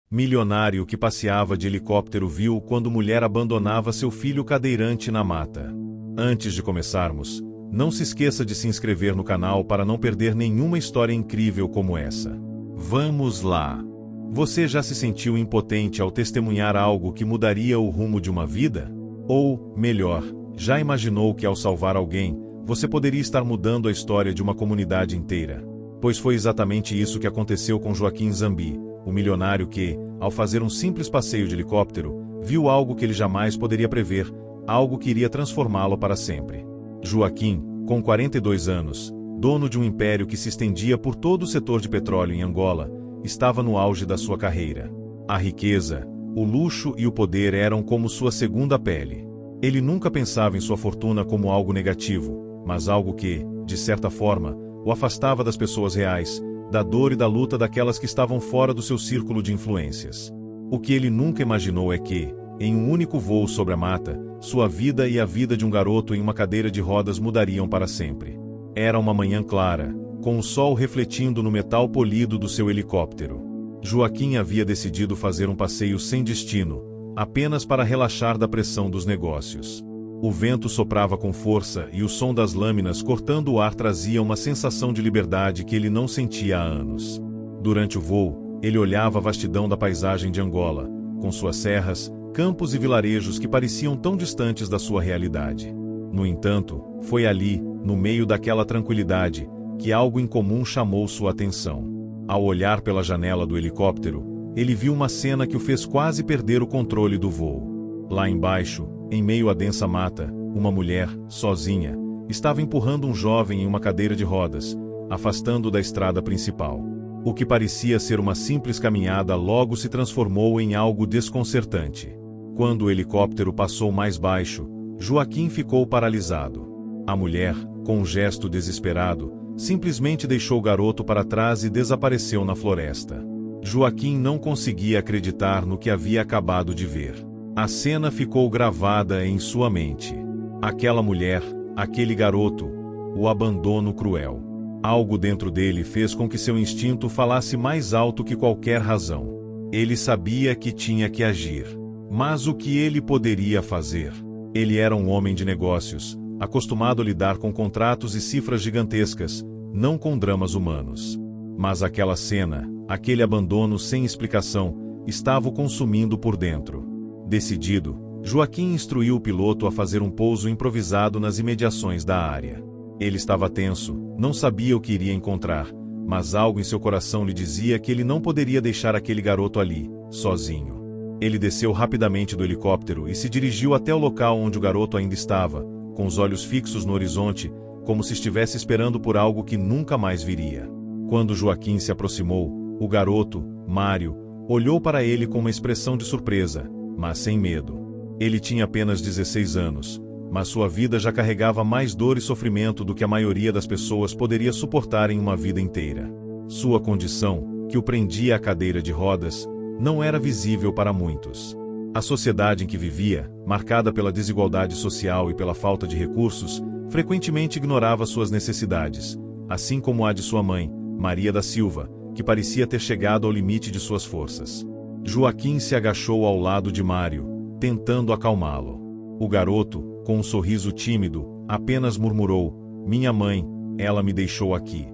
Milionário que passeava de helicóptero viu quando mulher abandonava seu filho cadeirante na mata. Antes de começarmos, não se esqueça de se inscrever no canal para não perder nenhuma história incrível como essa. Vamos lá! Você já se sentiu impotente ao testemunhar algo que mudaria o rumo de uma vida? Ou, melhor, já imaginou que ao salvar alguém, você poderia estar mudando a história de uma comunidade inteira? Pois foi exatamente isso que aconteceu com Joaquim Zambi, o milionário que, ao fazer um simples passeio de helicóptero, viu algo que ele jamais poderia prever, algo que iria transformá-lo para sempre. Joaquim, com 42 anos, dono de um império que se estendia por todo o setor de petróleo em Angola, estava no auge da sua carreira. A riqueza, o luxo e o poder eram como sua segunda pele. Ele nunca pensava em sua fortuna como algo negativo, mas algo que, de certa forma, o afastava das pessoas reais, da dor e da luta daquelas que estavam fora do seu círculo de influências. O que ele nunca imaginou é que, em um único voo sobre a mata, sua vida e a vida de um garoto em uma cadeira de rodas mudariam para sempre. Era uma manhã clara, com o sol refletindo no metal polido do seu helicóptero. Joaquim havia decidido fazer um passeio sem destino, apenas para relaxar da pressão dos negócios. O vento soprava com força e o som das lâminas cortando o ar trazia uma sensação de liberdade que ele não sentia há anos. Durante o voo, ele olhava a vastidão da paisagem de Angola, com suas serras, campos e vilarejos que pareciam tão distantes da sua realidade. No entanto, foi ali, no meio daquela tranquilidade, que algo incomum chamou sua atenção. Ao olhar pela janela do helicóptero, ele viu uma cena que o fez quase perder o controle do voo. Lá embaixo, em meio à densa mata, uma mulher, sozinha, estava empurrando um jovem em uma cadeira de rodas, afastando-o da estrada principal. O que parecia ser uma simples caminhada logo se transformou em algo desconcertante. Quando o helicóptero passou mais baixo, Joaquim ficou paralisado. A mulher, com um gesto desesperado, simplesmente deixou o garoto para trás e desapareceu na floresta. Joaquim não conseguia acreditar no que havia acabado de ver. A cena ficou gravada em sua mente. Aquela mulher, aquele garoto, o abandono cruel. Algo dentro dele fez com que seu instinto falasse mais alto que qualquer razão. Ele sabia que tinha que agir. Mas o que ele poderia fazer? Ele era um homem de negócios, acostumado a lidar com contratos e cifras gigantescas, não com dramas humanos. Mas aquela cena, aquele abandono sem explicação, estava o consumindo por dentro. Decidido, Joaquim instruiu o piloto a fazer um pouso improvisado nas imediações da área. Ele estava tenso, não sabia o que iria encontrar, mas algo em seu coração lhe dizia que ele não poderia deixar aquele garoto ali, sozinho. Ele desceu rapidamente do helicóptero e se dirigiu até o local onde o garoto ainda estava, com os olhos fixos no horizonte, como se estivesse esperando por algo que nunca mais viria. Quando Joaquim se aproximou, o garoto, Mário, olhou para ele com uma expressão de surpresa, mas sem medo. Ele tinha apenas 16 anos, mas sua vida já carregava mais dor e sofrimento do que a maioria das pessoas poderia suportar em uma vida inteira. Sua condição, que o prendia à cadeira de rodas, não era visível para muitos. A sociedade em que vivia, marcada pela desigualdade social e pela falta de recursos, frequentemente ignorava suas necessidades, assim como a de sua mãe, Maria da Silva, que parecia ter chegado ao limite de suas forças. Joaquim se agachou ao lado de Mário, tentando acalmá-lo. O garoto, com um sorriso tímido, apenas murmurou: "Minha mãe, ela me deixou aqui."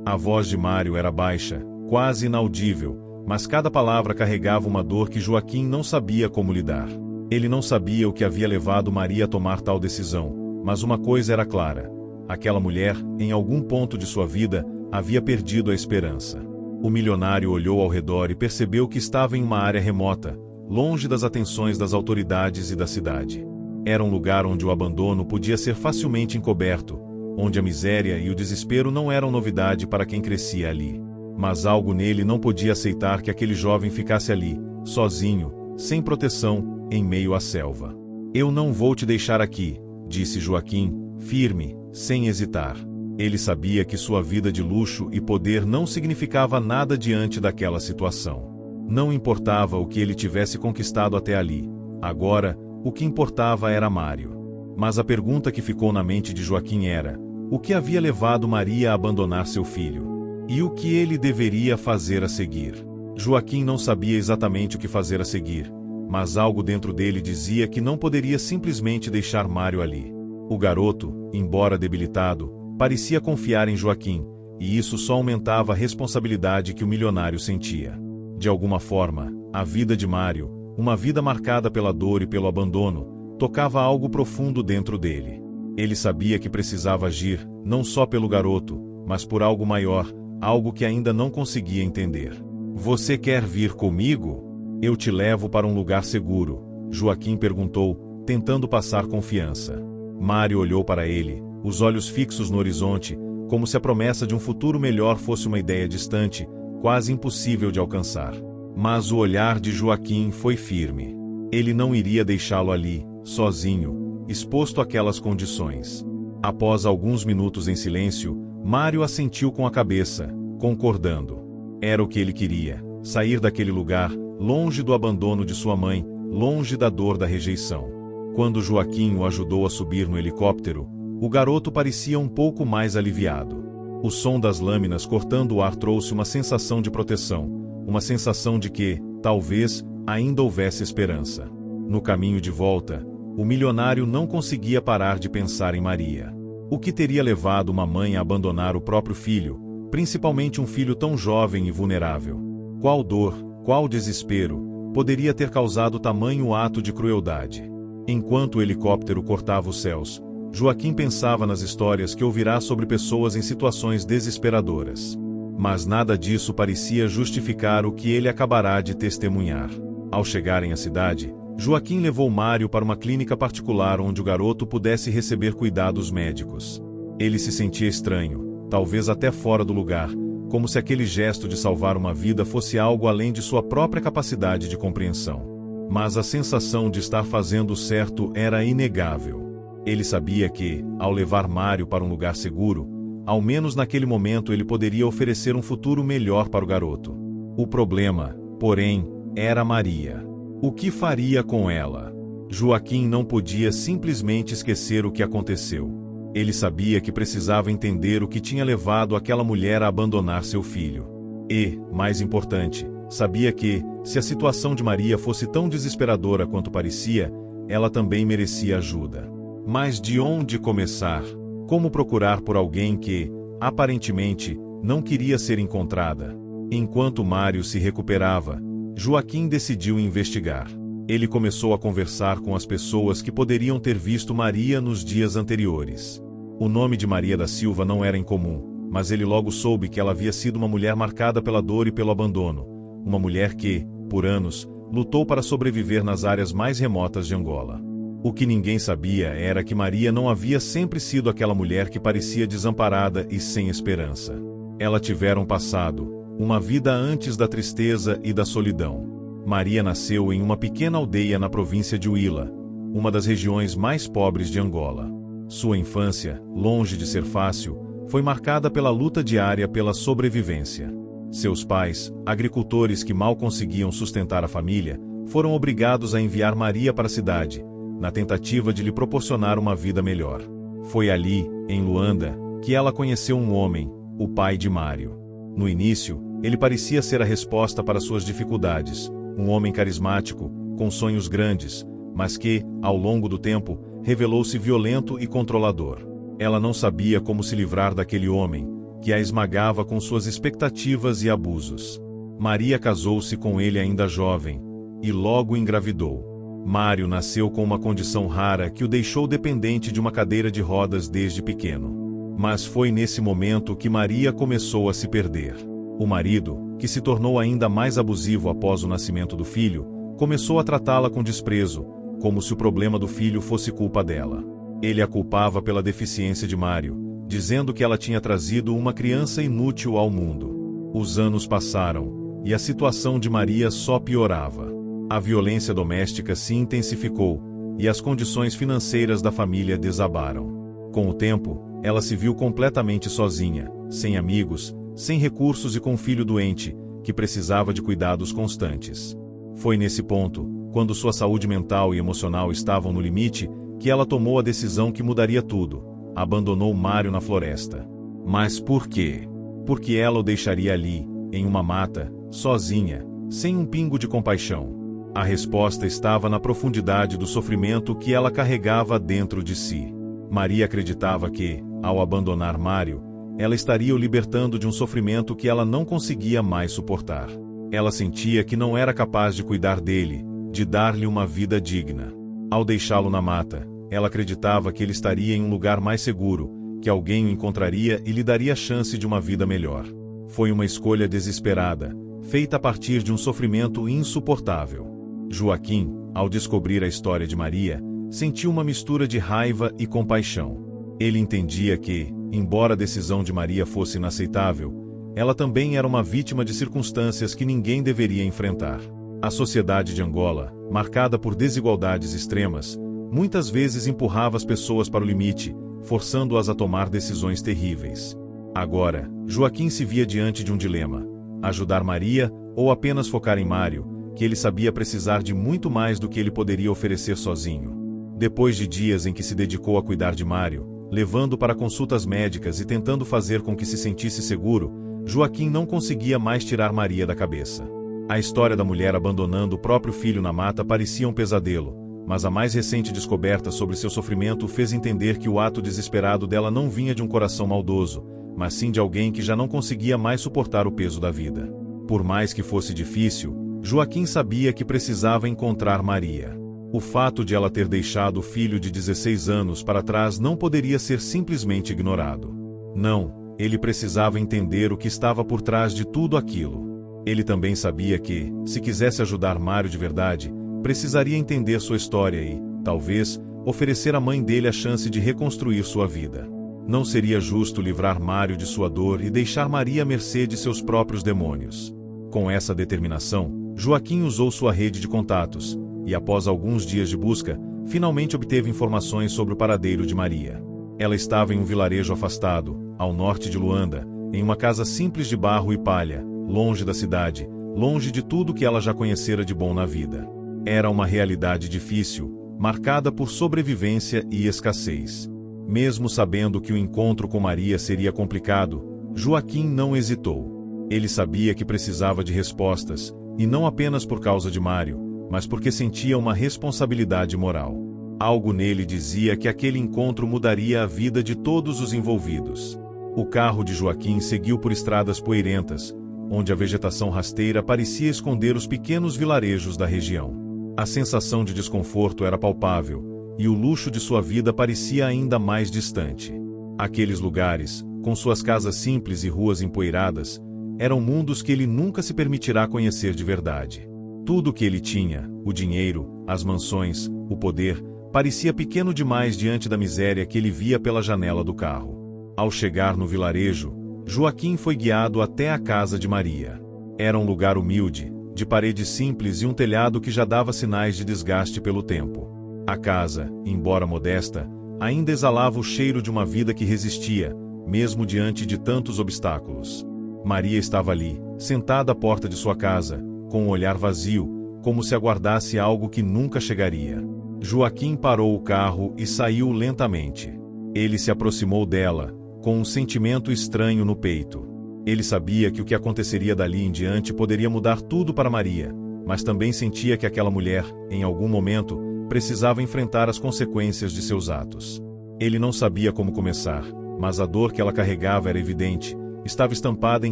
A voz de Mário era baixa, quase inaudível, mas cada palavra carregava uma dor que Joaquim não sabia como lidar. Ele não sabia o que havia levado Maria a tomar tal decisão, mas uma coisa era clara: aquela mulher, em algum ponto de sua vida, havia perdido a esperança. O milionário olhou ao redor e percebeu que estava em uma área remota, longe das atenções das autoridades e da cidade. Era um lugar onde o abandono podia ser facilmente encoberto, onde a miséria e o desespero não eram novidade para quem crescia ali. Mas algo nele não podia aceitar que aquele jovem ficasse ali, sozinho, sem proteção, em meio à selva. "Eu não vou te deixar aqui", disse Joaquim, firme, sem hesitar. Ele sabia que sua vida de luxo e poder não significava nada diante daquela situação. Não importava o que ele tivesse conquistado até ali. Agora, o que importava era Mário. Mas a pergunta que ficou na mente de Joaquim era: o que havia levado Maria a abandonar seu filho? E o que ele deveria fazer a seguir? Joaquim não sabia exatamente o que fazer a seguir, mas algo dentro dele dizia que não poderia simplesmente deixar Mário ali. O garoto, embora debilitado, parecia confiar em Joaquim, e isso só aumentava a responsabilidade que o milionário sentia. De alguma forma, a vida de Mário, uma vida marcada pela dor e pelo abandono, tocava algo profundo dentro dele. Ele sabia que precisava agir, não só pelo garoto, mas por algo maior, algo que ainda não conseguia entender. "Você quer vir comigo? Eu te levo para um lugar seguro", Joaquim perguntou, tentando passar confiança. Mário olhou para ele, os olhos fixos no horizonte, como se a promessa de um futuro melhor fosse uma ideia distante, quase impossível de alcançar. Mas o olhar de Joaquim foi firme. Ele não iria deixá-lo ali, sozinho, exposto àquelas condições. Após alguns minutos em silêncio, Mário assentiu com a cabeça, concordando. Era o que ele queria, sair daquele lugar, longe do abandono de sua mãe, longe da dor da rejeição. Quando Joaquim o ajudou a subir no helicóptero, o garoto parecia um pouco mais aliviado. O som das lâminas cortando o ar trouxe uma sensação de proteção, uma sensação de que, talvez, ainda houvesse esperança. No caminho de volta, o milionário não conseguia parar de pensar em Maria. O que teria levado uma mãe a abandonar o próprio filho, principalmente um filho tão jovem e vulnerável? Qual dor, qual desespero, poderia ter causado tamanho ato de crueldade? Enquanto o helicóptero cortava os céus, Joaquim pensava nas histórias que ouvirá sobre pessoas em situações desesperadoras. Mas nada disso parecia justificar o que ele acabará de testemunhar. Ao chegarem à cidade, Joaquim levou Mário para uma clínica particular onde o garoto pudesse receber cuidados médicos. Ele se sentia estranho, talvez até fora do lugar, como se aquele gesto de salvar uma vida fosse algo além de sua própria capacidade de compreensão. Mas a sensação de estar fazendo o certo era inegável. Ele sabia que, ao levar Mário para um lugar seguro, ao menos naquele momento ele poderia oferecer um futuro melhor para o garoto. O problema, porém, era Maria. O que faria com ela? Joaquim não podia simplesmente esquecer o que aconteceu. Ele sabia que precisava entender o que tinha levado aquela mulher a abandonar seu filho. E, mais importante, sabia que, se a situação de Maria fosse tão desesperadora quanto parecia, ela também merecia ajuda. Mas de onde começar? Como procurar por alguém que, aparentemente, não queria ser encontrada? Enquanto Mário se recuperava, Joaquim decidiu investigar. Ele começou a conversar com as pessoas que poderiam ter visto Maria nos dias anteriores. O nome de Maria da Silva não era incomum, mas ele logo soube que ela havia sido uma mulher marcada pela dor e pelo abandono. Uma mulher que, por anos, lutou para sobreviver nas áreas mais remotas de Angola. O que ninguém sabia era que Maria não havia sempre sido aquela mulher que parecia desamparada e sem esperança. Ela tivera um passado, uma vida antes da tristeza e da solidão. Maria nasceu em uma pequena aldeia na província de Huila, uma das regiões mais pobres de Angola. Sua infância, longe de ser fácil, foi marcada pela luta diária pela sobrevivência. Seus pais, agricultores que mal conseguiam sustentar a família, foram obrigados a enviar Maria para a cidade, na tentativa de lhe proporcionar uma vida melhor. Foi ali, em Luanda, que ela conheceu um homem, o pai de Mário. No início, ele parecia ser a resposta para suas dificuldades, um homem carismático, com sonhos grandes, mas que, ao longo do tempo, revelou-se violento e controlador. Ela não sabia como se livrar daquele homem, que a esmagava com suas expectativas e abusos. Maria casou-se com ele ainda jovem, e logo engravidou. Mário nasceu com uma condição rara que o deixou dependente de uma cadeira de rodas desde pequeno. Mas foi nesse momento que Maria começou a se perder. O marido, que se tornou ainda mais abusivo após o nascimento do filho, começou a tratá-la com desprezo, como se o problema do filho fosse culpa dela. Ele a culpava pela deficiência de Mário, dizendo que ela tinha trazido uma criança inútil ao mundo. Os anos passaram, e a situação de Maria só piorava. A violência doméstica se intensificou, e as condições financeiras da família desabaram. Com o tempo, ela se viu completamente sozinha, sem amigos, sem recursos e com um filho doente, que precisava de cuidados constantes. Foi nesse ponto, quando sua saúde mental e emocional estavam no limite, que ela tomou a decisão que mudaria tudo: abandonou Mário na floresta. Mas por quê? Porque ela o deixaria ali, em uma mata, sozinha, sem um pingo de compaixão? A resposta estava na profundidade do sofrimento que ela carregava dentro de si. Maria acreditava que, ao abandonar Mário, ela estaria o libertando de um sofrimento que ela não conseguia mais suportar. Ela sentia que não era capaz de cuidar dele, de dar-lhe uma vida digna. Ao deixá-lo na mata, ela acreditava que ele estaria em um lugar mais seguro, que alguém o encontraria e lhe daria a chance de uma vida melhor. Foi uma escolha desesperada, feita a partir de um sofrimento insuportável. Joaquim, ao descobrir a história de Maria, sentiu uma mistura de raiva e compaixão. Ele entendia que, embora a decisão de Maria fosse inaceitável, ela também era uma vítima de circunstâncias que ninguém deveria enfrentar. A sociedade de Angola, marcada por desigualdades extremas, muitas vezes empurrava as pessoas para o limite, forçando-as a tomar decisões terríveis. Agora, Joaquim se via diante de um dilema: ajudar Maria ou apenas focar em Mário, que ele sabia precisar de muito mais do que ele poderia oferecer sozinho. Depois de dias em que se dedicou a cuidar de Mário, levando para consultas médicas e tentando fazer com que se sentisse seguro, Joaquim não conseguia mais tirar Maria da cabeça. A história da mulher abandonando o próprio filho na mata parecia um pesadelo, mas a mais recente descoberta sobre seu sofrimento o fez entender que o ato desesperado dela não vinha de um coração maldoso, mas sim de alguém que já não conseguia mais suportar o peso da vida. Por mais que fosse difícil, Joaquim sabia que precisava encontrar Maria. O fato de ela ter deixado o filho de 16 anos para trás não poderia ser simplesmente ignorado. Não, ele precisava entender o que estava por trás de tudo aquilo. Ele também sabia que, se quisesse ajudar Mário de verdade, precisaria entender sua história e, talvez, oferecer à mãe dele a chance de reconstruir sua vida. Não seria justo livrar Mário de sua dor e deixar Maria à mercê de seus próprios demônios. Com essa determinação, Joaquim usou sua rede de contatos, e após alguns dias de busca, finalmente obteve informações sobre o paradeiro de Maria. Ela estava em um vilarejo afastado, ao norte de Luanda, em uma casa simples de barro e palha, longe da cidade, longe de tudo que ela já conhecera de bom na vida. Era uma realidade difícil, marcada por sobrevivência e escassez. Mesmo sabendo que o encontro com Maria seria complicado, Joaquim não hesitou. Ele sabia que precisava de respostas, e não apenas por causa de Mário, mas porque sentia uma responsabilidade moral. Algo nele dizia que aquele encontro mudaria a vida de todos os envolvidos. O carro de Joaquim seguiu por estradas poeirentas, onde a vegetação rasteira parecia esconder os pequenos vilarejos da região. A sensação de desconforto era palpável, e o luxo de sua vida parecia ainda mais distante. Aqueles lugares, com suas casas simples e ruas empoeiradas, eram mundos que ele nunca se permitirá conhecer de verdade. Tudo o que ele tinha, o dinheiro, as mansões, o poder, parecia pequeno demais diante da miséria que ele via pela janela do carro. Ao chegar no vilarejo, Joaquim foi guiado até a casa de Maria. Era um lugar humilde, de paredes simples e um telhado que já dava sinais de desgaste pelo tempo. A casa, embora modesta, ainda exalava o cheiro de uma vida que resistia, mesmo diante de tantos obstáculos. Maria estava ali, sentada à porta de sua casa, com um olhar vazio, como se aguardasse algo que nunca chegaria. Joaquim parou o carro e saiu lentamente. Ele se aproximou dela, com um sentimento estranho no peito. Ele sabia que o que aconteceria dali em diante poderia mudar tudo para Maria, mas também sentia que aquela mulher, em algum momento, precisava enfrentar as consequências de seus atos. Ele não sabia como começar, mas a dor que ela carregava era evidente, estava estampada em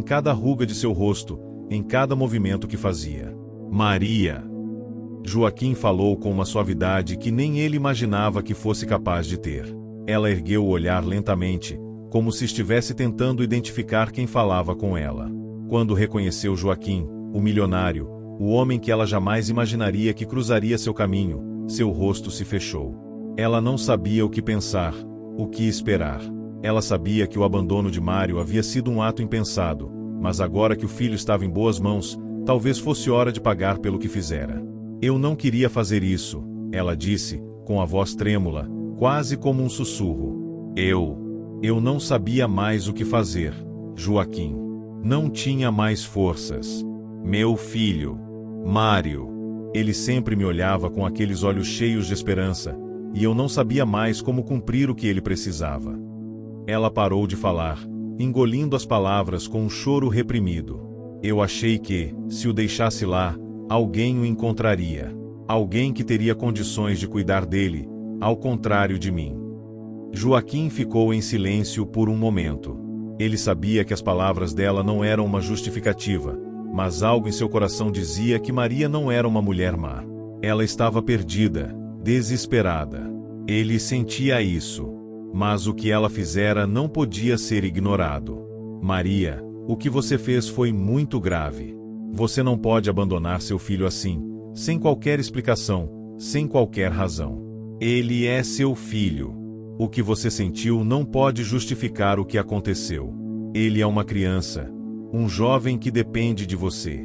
cada ruga de seu rosto, em cada movimento que fazia. Maria! Joaquim falou com uma suavidade que nem ele imaginava que fosse capaz de ter. Ela ergueu o olhar lentamente, como se estivesse tentando identificar quem falava com ela. Quando reconheceu Joaquim, o milionário, o homem que ela jamais imaginaria que cruzaria seu caminho, seu rosto se fechou. Ela não sabia o que pensar, o que esperar. Ela sabia que o abandono de Mário havia sido um ato impensado, mas agora que o filho estava em boas mãos, talvez fosse hora de pagar pelo que fizera. Eu não queria fazer isso, ela disse, com a voz trêmula, quase como um sussurro. Eu não sabia mais o que fazer, Joaquim. Não tinha mais forças. Meu filho, Mário. Ele sempre me olhava com aqueles olhos cheios de esperança, e eu não sabia mais como cumprir o que ele precisava. Ela parou de falar, engolindo as palavras com um choro reprimido. Eu achei que, se o deixasse lá, alguém o encontraria. Alguém que teria condições de cuidar dele, ao contrário de mim. Joaquim ficou em silêncio por um momento. Ele sabia que as palavras dela não eram uma justificativa, mas algo em seu coração dizia que Maria não era uma mulher má. Ela estava perdida, desesperada. Ele sentia isso. Mas o que ela fizera não podia ser ignorado. Maria, o que você fez foi muito grave. Você não pode abandonar seu filho assim, sem qualquer explicação, sem qualquer razão. Ele é seu filho. O que você sentiu não pode justificar o que aconteceu. Ele é uma criança, um jovem que depende de você.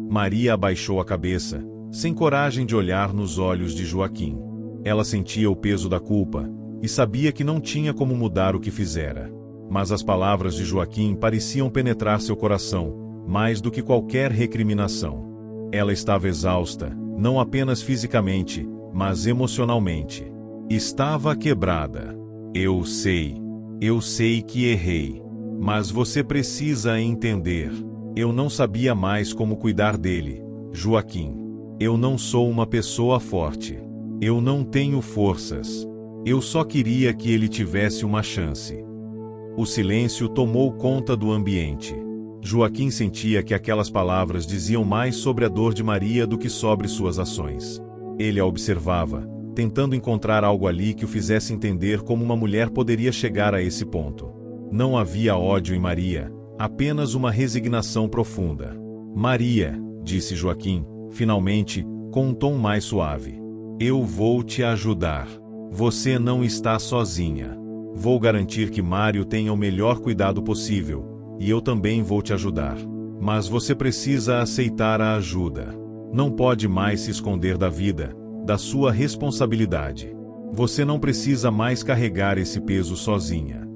Maria abaixou a cabeça, sem coragem de olhar nos olhos de Joaquim. Ela sentia o peso da culpa, e sabia que não tinha como mudar o que fizera. Mas as palavras de Joaquim pareciam penetrar seu coração, mais do que qualquer recriminação. Ela estava exausta, não apenas fisicamente, mas emocionalmente. Estava quebrada. Eu sei que errei. Mas você precisa entender. Eu não sabia mais como cuidar dele, Joaquim. Eu não sou uma pessoa forte. Eu não tenho forças. Eu só queria que ele tivesse uma chance. O silêncio tomou conta do ambiente. Joaquim sentia que aquelas palavras diziam mais sobre a dor de Maria do que sobre suas ações. Ele a observava, tentando encontrar algo ali que o fizesse entender como uma mulher poderia chegar a esse ponto. Não havia ódio em Maria, apenas uma resignação profunda. Maria, disse Joaquim, finalmente, com um tom mais suave. Eu vou te ajudar. Você não está sozinha. Vou garantir que Mário tenha o melhor cuidado possível, e eu também vou te ajudar. Mas você precisa aceitar a ajuda. Não pode mais se esconder da vida, da sua responsabilidade. Você não precisa mais carregar esse peso sozinha.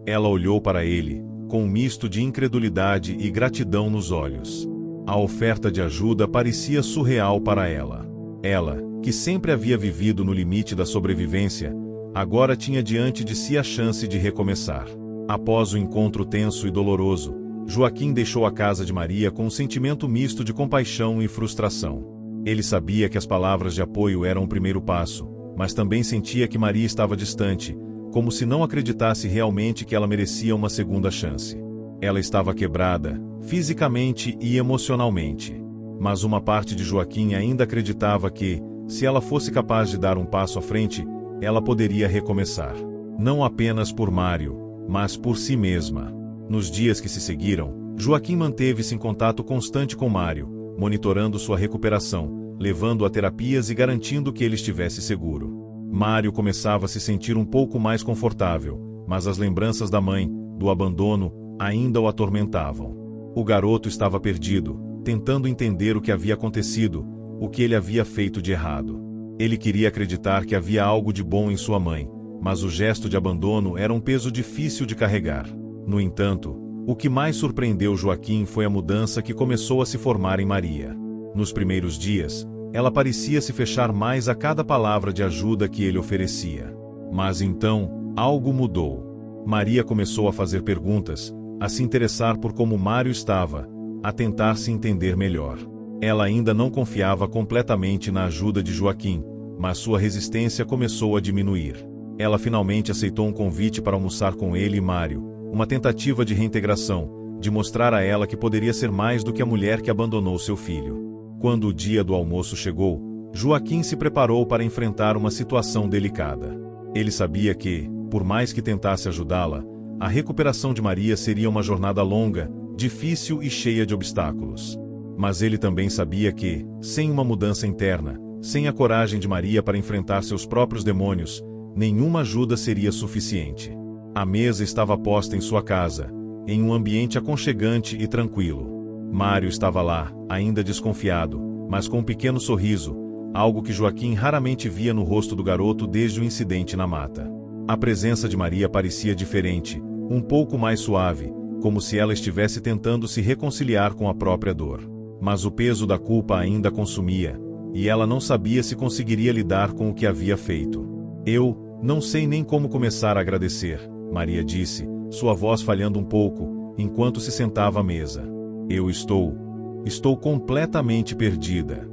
Ela olhou para ele, com um misto de incredulidade e gratidão nos olhos. A oferta de ajuda parecia surreal para ela. Ela, que sempre havia vivido no limite da sobrevivência, agora tinha diante de si a chance de recomeçar. Após o encontro tenso e doloroso, Joaquim deixou a casa de Maria com um sentimento misto de compaixão e frustração. Ele sabia que as palavras de apoio eram o primeiro passo, mas também sentia que Maria estava distante, como se não acreditasse realmente que ela merecia uma segunda chance. Ela estava quebrada, fisicamente e emocionalmente. Mas uma parte de Joaquim ainda acreditava que, se ela fosse capaz de dar um passo à frente, ela poderia recomeçar. Não apenas por Mário, mas por si mesma. Nos dias que se seguiram, Joaquim manteve-se em contato constante com Mário, monitorando sua recuperação, levando-o a terapias e garantindo que ele estivesse seguro. Mário começava a se sentir um pouco mais confortável, mas as lembranças da mãe, do abandono, ainda o atormentavam. O garoto estava perdido, tentando entender o que havia acontecido, o que ele havia feito de errado. Ele queria acreditar que havia algo de bom em sua mãe, mas o gesto de abandono era um peso difícil de carregar. No entanto, o que mais surpreendeu Joaquim foi a mudança que começou a se formar em Maria. Nos primeiros dias, ela parecia se fechar mais a cada palavra de ajuda que ele oferecia. Mas então, algo mudou. Maria começou a fazer perguntas, a se interessar por como Mário estava, a tentar se entender melhor. Ela ainda não confiava completamente na ajuda de Joaquim, mas sua resistência começou a diminuir. Ela finalmente aceitou um convite para almoçar com ele e Mário, uma tentativa de reintegração, de mostrar a ela que poderia ser mais do que a mulher que abandonou seu filho. Quando o dia do almoço chegou, Joaquim se preparou para enfrentar uma situação delicada. Ele sabia que, por mais que tentasse ajudá-la, a recuperação de Maria seria uma jornada longa, difícil e cheia de obstáculos. Mas ele também sabia que, sem uma mudança interna, sem a coragem de Maria para enfrentar seus próprios demônios, nenhuma ajuda seria suficiente. A mesa estava posta em sua casa, em um ambiente aconchegante e tranquilo. Mário estava lá, ainda desconfiado, mas com um pequeno sorriso, algo que Joaquim raramente via no rosto do garoto desde o incidente na mata. A presença de Maria parecia diferente, um pouco mais suave, como se ela estivesse tentando se reconciliar com a própria dor. Mas o peso da culpa ainda consumia, e ela não sabia se conseguiria lidar com o que havia feito. Eu não sei nem como começar a agradecer, Maria disse, sua voz falhando um pouco, enquanto se sentava à mesa. Estou completamente perdida.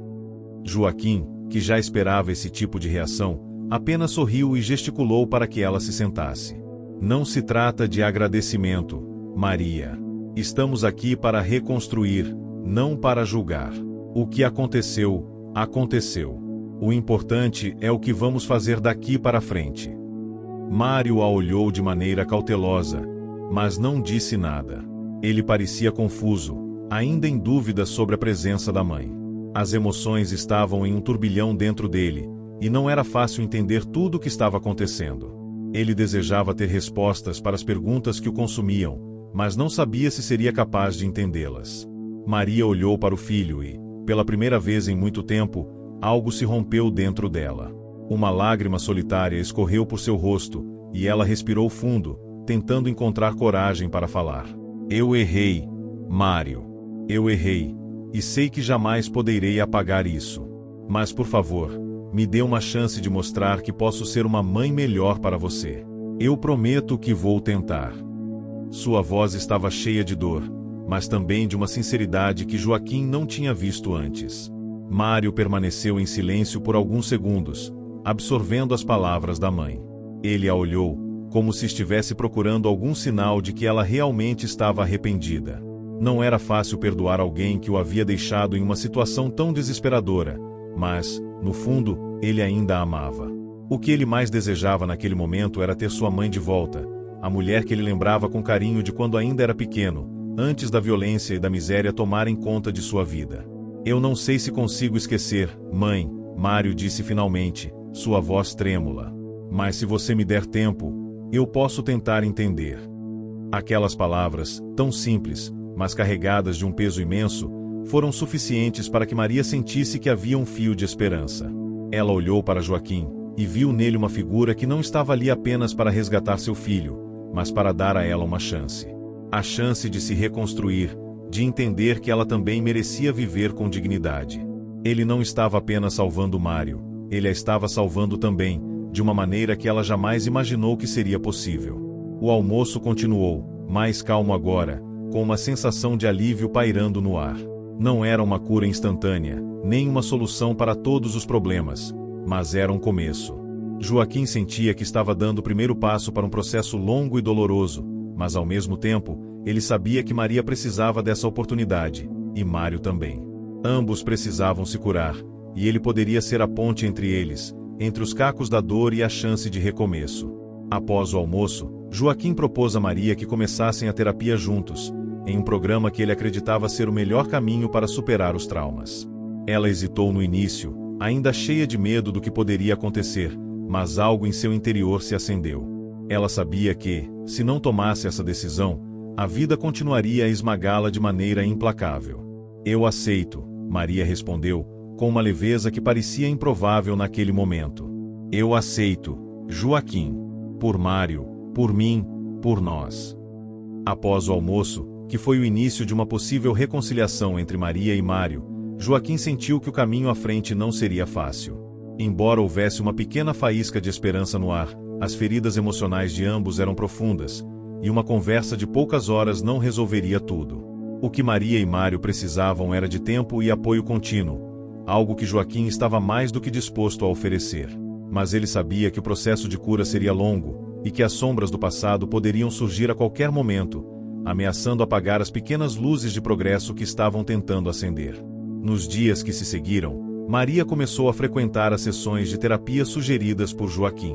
Joaquim, que já esperava esse tipo de reação, apenas sorriu e gesticulou para que ela se sentasse. Não se trata de agradecimento, Maria. Estamos aqui para reconstruir, não para julgar. O que aconteceu, aconteceu. O importante é o que vamos fazer daqui para frente. Mário a olhou de maneira cautelosa, mas não disse nada. Ele parecia confuso, ainda em dúvida sobre a presença da mãe. As emoções estavam em um turbilhão dentro dele, e não era fácil entender tudo o que estava acontecendo. Ele desejava ter respostas para as perguntas que o consumiam, mas não sabia se seria capaz de entendê-las. Maria olhou para o filho e, pela primeira vez em muito tempo, algo se rompeu dentro dela. Uma lágrima solitária escorreu por seu rosto, e ela respirou fundo, tentando encontrar coragem para falar. Eu errei, Mário. Eu errei, e sei que jamais poderei apagar isso. Mas por favor, me dê uma chance de mostrar que posso ser uma mãe melhor para você. Eu prometo que vou tentar. Sua voz estava cheia de dor, mas também de uma sinceridade que Joaquim não tinha visto antes. Mário permaneceu em silêncio por alguns segundos, absorvendo as palavras da mãe. Ele a olhou, como se estivesse procurando algum sinal de que ela realmente estava arrependida. Não era fácil perdoar alguém que o havia deixado em uma situação tão desesperadora, mas, no fundo, ele ainda a amava. O que ele mais desejava naquele momento era ter sua mãe de volta, a mulher que ele lembrava com carinho de quando ainda era pequeno, antes da violência e da miséria tomarem conta de sua vida. Eu não sei se consigo esquecer, mãe, Mário disse finalmente, sua voz trêmula. Mas se você me der tempo, eu posso tentar entender. Aquelas palavras, tão simples, mas carregadas de um peso imenso, foram suficientes para que Maria sentisse que havia um fio de esperança. Ela olhou para Joaquim, e viu nele uma figura que não estava ali apenas para resgatar seu filho, mas para dar a ela uma chance. A chance de se reconstruir, de entender que ela também merecia viver com dignidade. Ele não estava apenas salvando Mário, ele a estava salvando também, de uma maneira que ela jamais imaginou que seria possível. O almoço continuou, mais calmo agora, com uma sensação de alívio pairando no ar. Não era uma cura instantânea, nem uma solução para todos os problemas, mas era um começo. Joaquim sentia que estava dando o primeiro passo para um processo longo e doloroso, mas ao mesmo tempo, ele sabia que Maria precisava dessa oportunidade, e Mário também. Ambos precisavam se curar, e ele poderia ser a ponte entre eles, entre os cacos da dor e a chance de recomeço. Após o almoço, Joaquim propôs a Maria que começassem a terapia juntos, em um programa que ele acreditava ser o melhor caminho para superar os traumas. Ela hesitou no início, ainda cheia de medo do que poderia acontecer, mas algo em seu interior se acendeu. Ela sabia que, se não tomasse essa decisão, a vida continuaria a esmagá-la de maneira implacável. Eu aceito, Maria respondeu, com uma leveza que parecia improvável naquele momento. Eu aceito, Joaquim. Por Mário, por mim, por nós. Após o almoço, que foi o início de uma possível reconciliação entre Maria e Mário, Joaquim sentiu que o caminho à frente não seria fácil. Embora houvesse uma pequena faísca de esperança no ar, as feridas emocionais de ambos eram profundas, e uma conversa de poucas horas não resolveria tudo. O que Maria e Mário precisavam era de tempo e apoio contínuo, algo que Joaquim estava mais do que disposto a oferecer. Mas ele sabia que o processo de cura seria longo, e que as sombras do passado poderiam surgir a qualquer momento, ameaçando apagar as pequenas luzes de progresso que estavam tentando acender. Nos dias que se seguiram, Maria começou a frequentar as sessões de terapia sugeridas por Joaquim.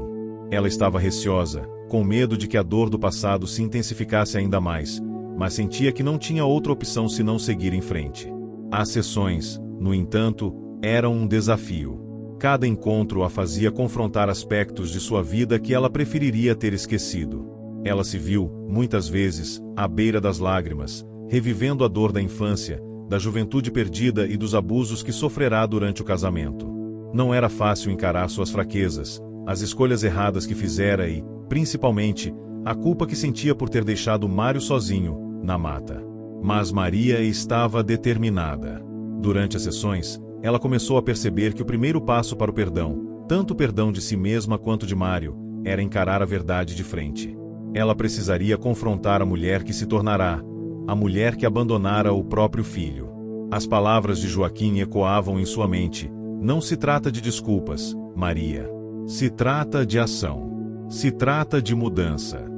Ela estava receosa, com medo de que a dor do passado se intensificasse ainda mais, mas sentia que não tinha outra opção senão seguir em frente. As sessões, no entanto, eram um desafio. Cada encontro a fazia confrontar aspectos de sua vida que ela preferiria ter esquecido. Ela se viu, muitas vezes, à beira das lágrimas, revivendo a dor da infância, da juventude perdida e dos abusos que sofrerá durante o casamento. Não era fácil encarar suas fraquezas, as escolhas erradas que fizera e, principalmente, a culpa que sentia por ter deixado Mário sozinho, na mata. Mas Maria estava determinada. Durante as sessões, ela começou a perceber que o primeiro passo para o perdão, tanto o perdão de si mesma quanto de Mário, era encarar a verdade de frente. Ela precisaria confrontar a mulher que se tornará, a mulher que abandonara o próprio filho. As palavras de Joaquim ecoavam em sua mente: não se trata de desculpas, Maria. Se trata de ação. Se trata de mudança.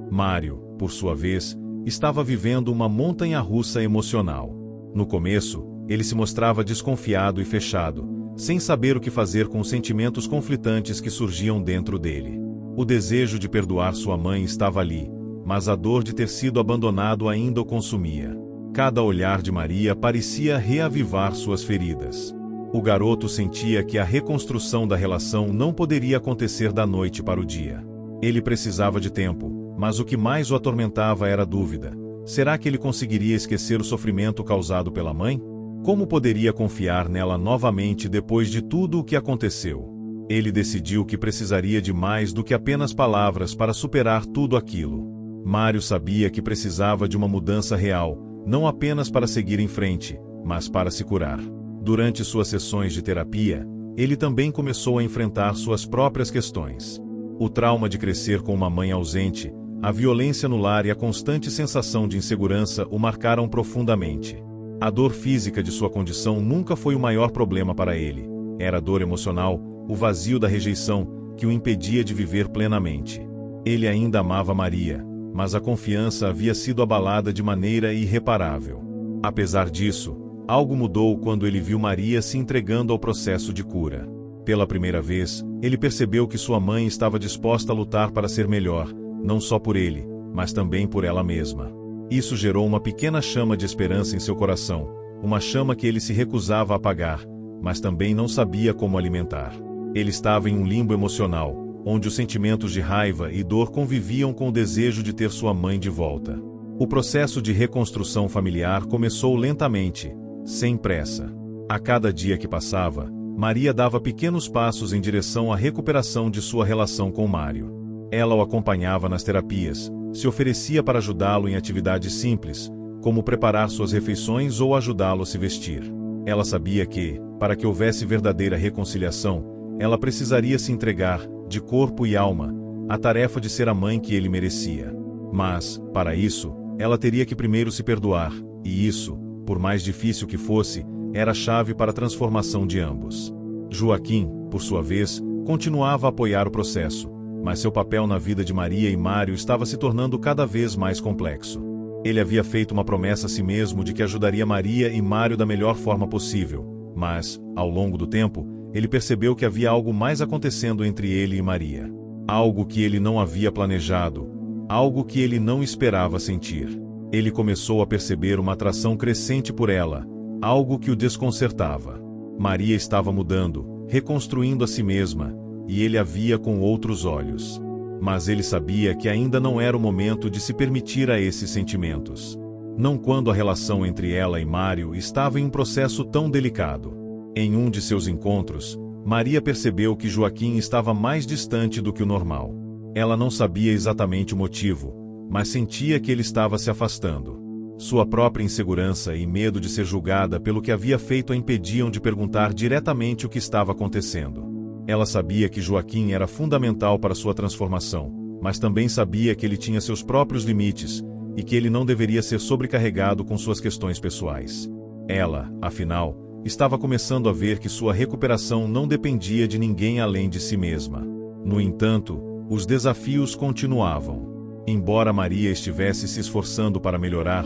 Mário, por sua vez, estava vivendo uma montanha-russa emocional. No começo, ele se mostrava desconfiado e fechado, sem saber o que fazer com os sentimentos conflitantes que surgiam dentro dele. O desejo de perdoar sua mãe estava ali, mas a dor de ter sido abandonado ainda o consumia. Cada olhar de Maria parecia reavivar suas feridas. O garoto sentia que a reconstrução da relação não poderia acontecer da noite para o dia. Ele precisava de tempo, mas o que mais o atormentava era a dúvida: será que ele conseguiria esquecer o sofrimento causado pela mãe? Como poderia confiar nela novamente depois de tudo o que aconteceu? Ele decidiu que precisaria de mais do que apenas palavras para superar tudo aquilo. Mário sabia que precisava de uma mudança real, não apenas para seguir em frente, mas para se curar. Durante suas sessões de terapia, ele também começou a enfrentar suas próprias questões. O trauma de crescer com uma mãe ausente, a violência no lar e a constante sensação de insegurança o marcaram profundamente. A dor física de sua condição nunca foi o maior problema para ele. Era a dor emocional, o vazio da rejeição, que o impedia de viver plenamente. Ele ainda amava Maria, mas a confiança havia sido abalada de maneira irreparável. Apesar disso, algo mudou quando ele viu Maria se entregando ao processo de cura. Pela primeira vez, ele percebeu que sua mãe estava disposta a lutar para ser melhor, não só por ele, mas também por ela mesma. Isso gerou uma pequena chama de esperança em seu coração, uma chama que ele se recusava a apagar, mas também não sabia como alimentar. Ele estava em um limbo emocional, onde os sentimentos de raiva e dor conviviam com o desejo de ter sua mãe de volta. O processo de reconstrução familiar começou lentamente, sem pressa. A cada dia que passava, Maria dava pequenos passos em direção à recuperação de sua relação com Mário. Ela o acompanhava nas terapias, se oferecia para ajudá-lo em atividades simples, como preparar suas refeições ou ajudá-lo a se vestir. Ela sabia que, para que houvesse verdadeira reconciliação, ela precisaria se entregar, de corpo e alma, à tarefa de ser a mãe que ele merecia. Mas, para isso, ela teria que primeiro se perdoar, e isso, por mais difícil que fosse, era a chave para a transformação de ambos. Joaquim, por sua vez, continuava a apoiar o processo, mas seu papel na vida de Maria e Mário estava se tornando cada vez mais complexo. Ele havia feito uma promessa a si mesmo de que ajudaria Maria e Mário da melhor forma possível, mas, ao longo do tempo, ele percebeu que havia algo mais acontecendo entre ele e Maria. Algo que ele não havia planejado, algo que ele não esperava sentir. Ele começou a perceber uma atração crescente por ela, algo que o desconcertava. Maria estava mudando, reconstruindo a si mesma, e ele a via com outros olhos. Mas ele sabia que ainda não era o momento de se permitir a esses sentimentos. Não quando a relação entre ela e Mário estava em um processo tão delicado. Em um de seus encontros, Maria percebeu que Joaquim estava mais distante do que o normal. Ela não sabia exatamente o motivo, mas sentia que ele estava se afastando. Sua própria insegurança e medo de ser julgada pelo que havia feito a impediam de perguntar diretamente o que estava acontecendo. Ela sabia que Joaquim era fundamental para sua transformação, mas também sabia que ele tinha seus próprios limites e que ele não deveria ser sobrecarregado com suas questões pessoais. Ela, afinal, estava começando a ver que sua recuperação não dependia de ninguém além de si mesma. No entanto, os desafios continuavam. Embora Maria estivesse se esforçando para melhorar,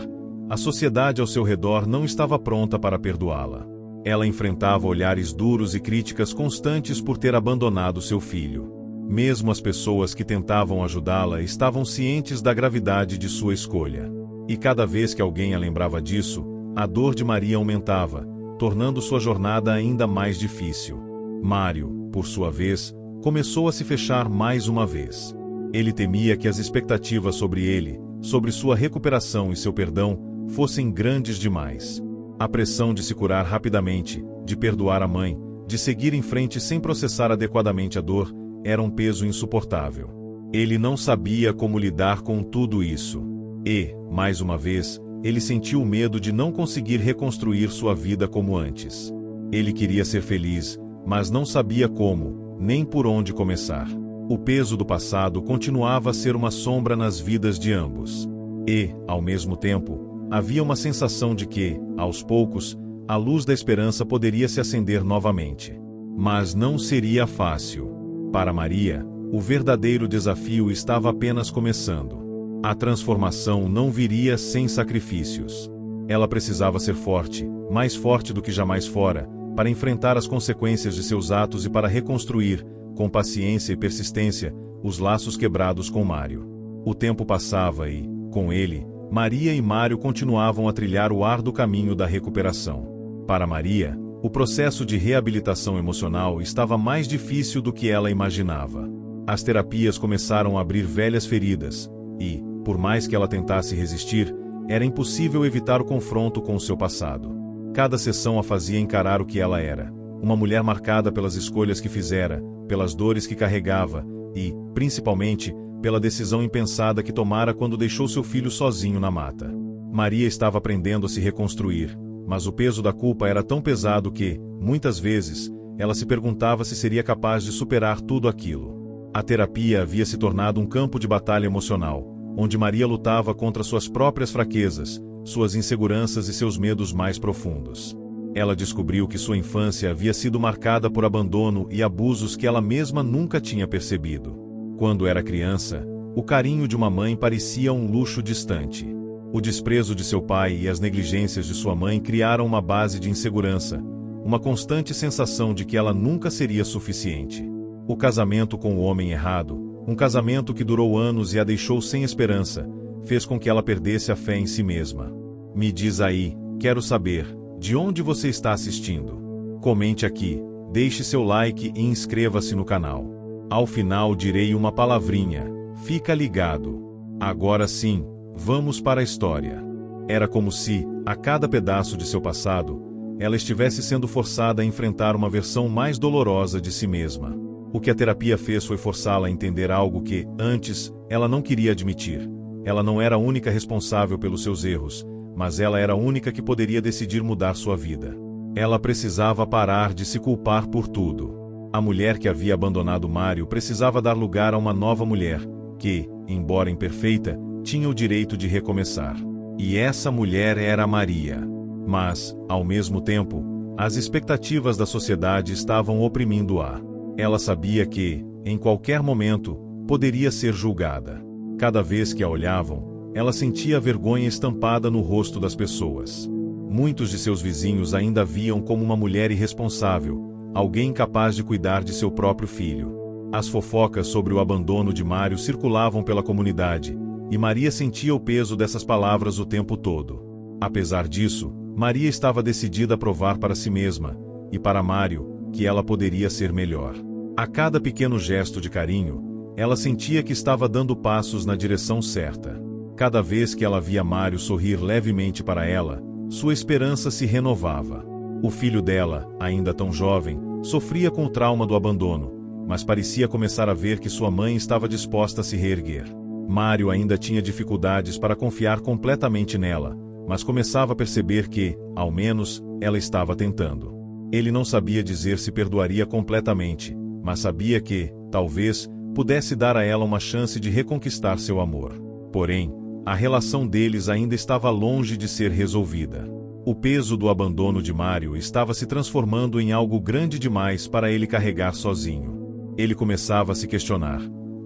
a sociedade ao seu redor não estava pronta para perdoá-la. Ela enfrentava olhares duros e críticas constantes por ter abandonado seu filho. Mesmo as pessoas que tentavam ajudá-la estavam cientes da gravidade de sua escolha. E cada vez que alguém a lembrava disso, a dor de Maria aumentava, tornando sua jornada ainda mais difícil. Mário, por sua vez, começou a se fechar mais uma vez. Ele temia que as expectativas sobre ele, sobre sua recuperação e seu perdão, fossem grandes demais. A pressão de se curar rapidamente, de perdoar a mãe, de seguir em frente sem processar adequadamente a dor, era um peso insuportável. Ele não sabia como lidar com tudo isso. E, mais uma vez, ele sentiu o medo de não conseguir reconstruir sua vida como antes. Ele queria ser feliz, mas não sabia como, nem por onde começar. O peso do passado continuava a ser uma sombra nas vidas de ambos. E, ao mesmo tempo, havia uma sensação de que, aos poucos, a luz da esperança poderia se acender novamente. Mas não seria fácil. Para Maria, o verdadeiro desafio estava apenas começando. A transformação não viria sem sacrifícios. Ela precisava ser forte, mais forte do que jamais fora, para enfrentar as consequências de seus atos e para reconstruir, com paciência e persistência, os laços quebrados com Mário. O tempo passava e, com ele, Maria e Mário continuavam a trilhar o árduo caminho da recuperação. Para Maria, o processo de reabilitação emocional estava mais difícil do que ela imaginava. As terapias começaram a abrir velhas feridas, e, por mais que ela tentasse resistir, era impossível evitar o confronto com o seu passado. Cada sessão a fazia encarar o que ela era, uma mulher marcada pelas escolhas que fizera, pelas dores que carregava e, principalmente, pela decisão impensada que tomara quando deixou seu filho sozinho na mata. Maria estava aprendendo a se reconstruir, mas o peso da culpa era tão pesado que, muitas vezes, ela se perguntava se seria capaz de superar tudo aquilo. A terapia havia se tornado um campo de batalha emocional, onde Maria lutava contra suas próprias fraquezas, suas inseguranças e seus medos mais profundos. Ela descobriu que sua infância havia sido marcada por abandono e abusos que ela mesma nunca tinha percebido. Quando era criança, o carinho de uma mãe parecia um luxo distante. O desprezo de seu pai e as negligências de sua mãe criaram uma base de insegurança, uma constante sensação de que ela nunca seria suficiente. O casamento com o homem errado, um casamento que durou anos e a deixou sem esperança, fez com que ela perdesse a fé em si mesma. Me diz aí, quero saber, de onde você está assistindo? Comente aqui, deixe seu like e inscreva-se no canal. Ao final direi uma palavrinha, fica ligado. Agora sim, vamos para a história. Era como se, a cada pedaço de seu passado, ela estivesse sendo forçada a enfrentar uma versão mais dolorosa de si mesma. O que a terapia fez foi forçá-la a entender algo que, antes, ela não queria admitir. Ela não era a única responsável pelos seus erros, mas ela era a única que poderia decidir mudar sua vida. Ela precisava parar de se culpar por tudo. A mulher que havia abandonado Mário precisava dar lugar a uma nova mulher, que, embora imperfeita, tinha o direito de recomeçar. E essa mulher era Maria. Mas, ao mesmo tempo, as expectativas da sociedade estavam oprimindo-a. Ela sabia que, em qualquer momento, poderia ser julgada. Cada vez que a olhavam, ela sentia a vergonha estampada no rosto das pessoas. Muitos de seus vizinhos ainda a viam como uma mulher irresponsável, alguém incapaz de cuidar de seu próprio filho. As fofocas sobre o abandono de Mário circulavam pela comunidade, e Maria sentia o peso dessas palavras o tempo todo. Apesar disso, Maria estava decidida a provar para si mesma, e para Mário, que ela poderia ser melhor. A cada pequeno gesto de carinho, ela sentia que estava dando passos na direção certa. Cada vez que ela via Mário sorrir levemente para ela, sua esperança se renovava. O filho dela, ainda tão jovem, sofria com o trauma do abandono, mas parecia começar a ver que sua mãe estava disposta a se reerguer. Mário ainda tinha dificuldades para confiar completamente nela, mas começava a perceber que, ao menos, ela estava tentando. Ele não sabia dizer se perdoaria completamente, mas sabia que, talvez, pudesse dar a ela uma chance de reconquistar seu amor. Porém, a relação deles ainda estava longe de ser resolvida. O peso do abandono de Mário estava se transformando em algo grande demais para ele carregar sozinho. Ele começava a se questionar: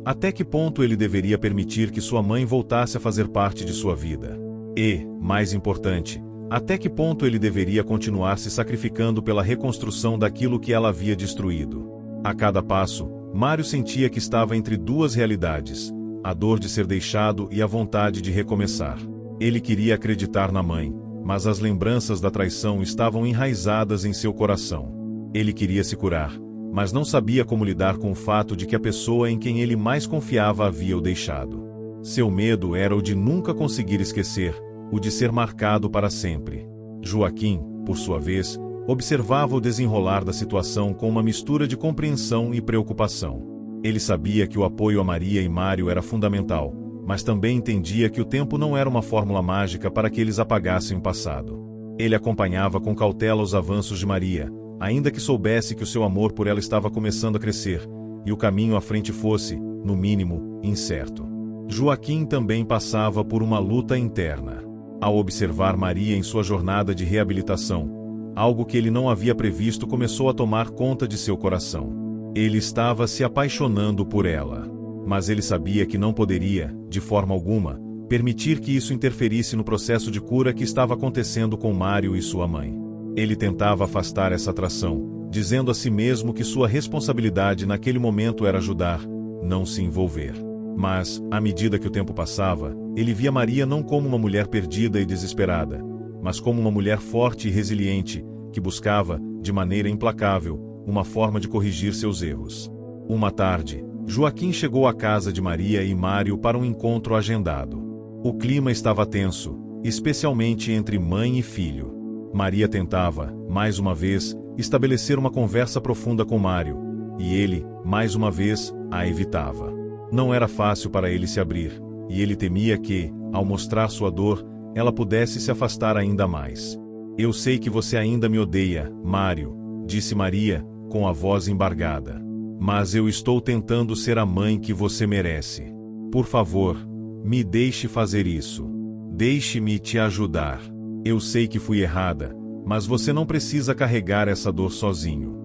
até que ponto ele deveria permitir que sua mãe voltasse a fazer parte de sua vida? E, mais importante, até que ponto ele deveria continuar se sacrificando pela reconstrução daquilo que ela havia destruído? A cada passo, Mário sentia que estava entre duas realidades: a dor de ser deixado e a vontade de recomeçar. Ele queria acreditar na mãe, mas as lembranças da traição estavam enraizadas em seu coração. Ele queria se curar, mas não sabia como lidar com o fato de que a pessoa em quem ele mais confiava havia o deixado. Seu medo era o de nunca conseguir esquecer, o de ser marcado para sempre. Joaquim, por sua vez, observava o desenrolar da situação com uma mistura de compreensão e preocupação. Ele sabia que o apoio a Maria e Mário era fundamental, mas também entendia que o tempo não era uma fórmula mágica para que eles apagassem o passado. Ele acompanhava com cautela os avanços de Maria, ainda que soubesse que o seu amor por ela estava começando a crescer, e o caminho à frente fosse, no mínimo, incerto. Joaquim também passava por uma luta interna. Ao observar Maria em sua jornada de reabilitação, algo que ele não havia previsto começou a tomar conta de seu coração. Ele estava se apaixonando por ela. Mas ele sabia que não poderia, de forma alguma, permitir que isso interferisse no processo de cura que estava acontecendo com Mário e sua mãe. Ele tentava afastar essa atração, dizendo a si mesmo que sua responsabilidade naquele momento era ajudar, não se envolver. Mas, à medida que o tempo passava, ele via Maria não como uma mulher perdida e desesperada, mas como uma mulher forte e resiliente, que buscava, de maneira implacável, uma forma de corrigir seus erros. Uma tarde, Joaquim chegou à casa de Maria e Mário para um encontro agendado. O clima estava tenso, especialmente entre mãe e filho. Maria tentava, mais uma vez, estabelecer uma conversa profunda com Mário, e ele, mais uma vez, a evitava. Não era fácil para ele se abrir, e ele temia que, ao mostrar sua dor, ela pudesse se afastar ainda mais. "Eu sei que você ainda me odeia, Mário", disse Maria, com a voz embargada. "Mas eu estou tentando ser a mãe que você merece. Por favor, me deixe fazer isso. Deixe-me te ajudar. Eu sei que fui errada, mas você não precisa carregar essa dor sozinho."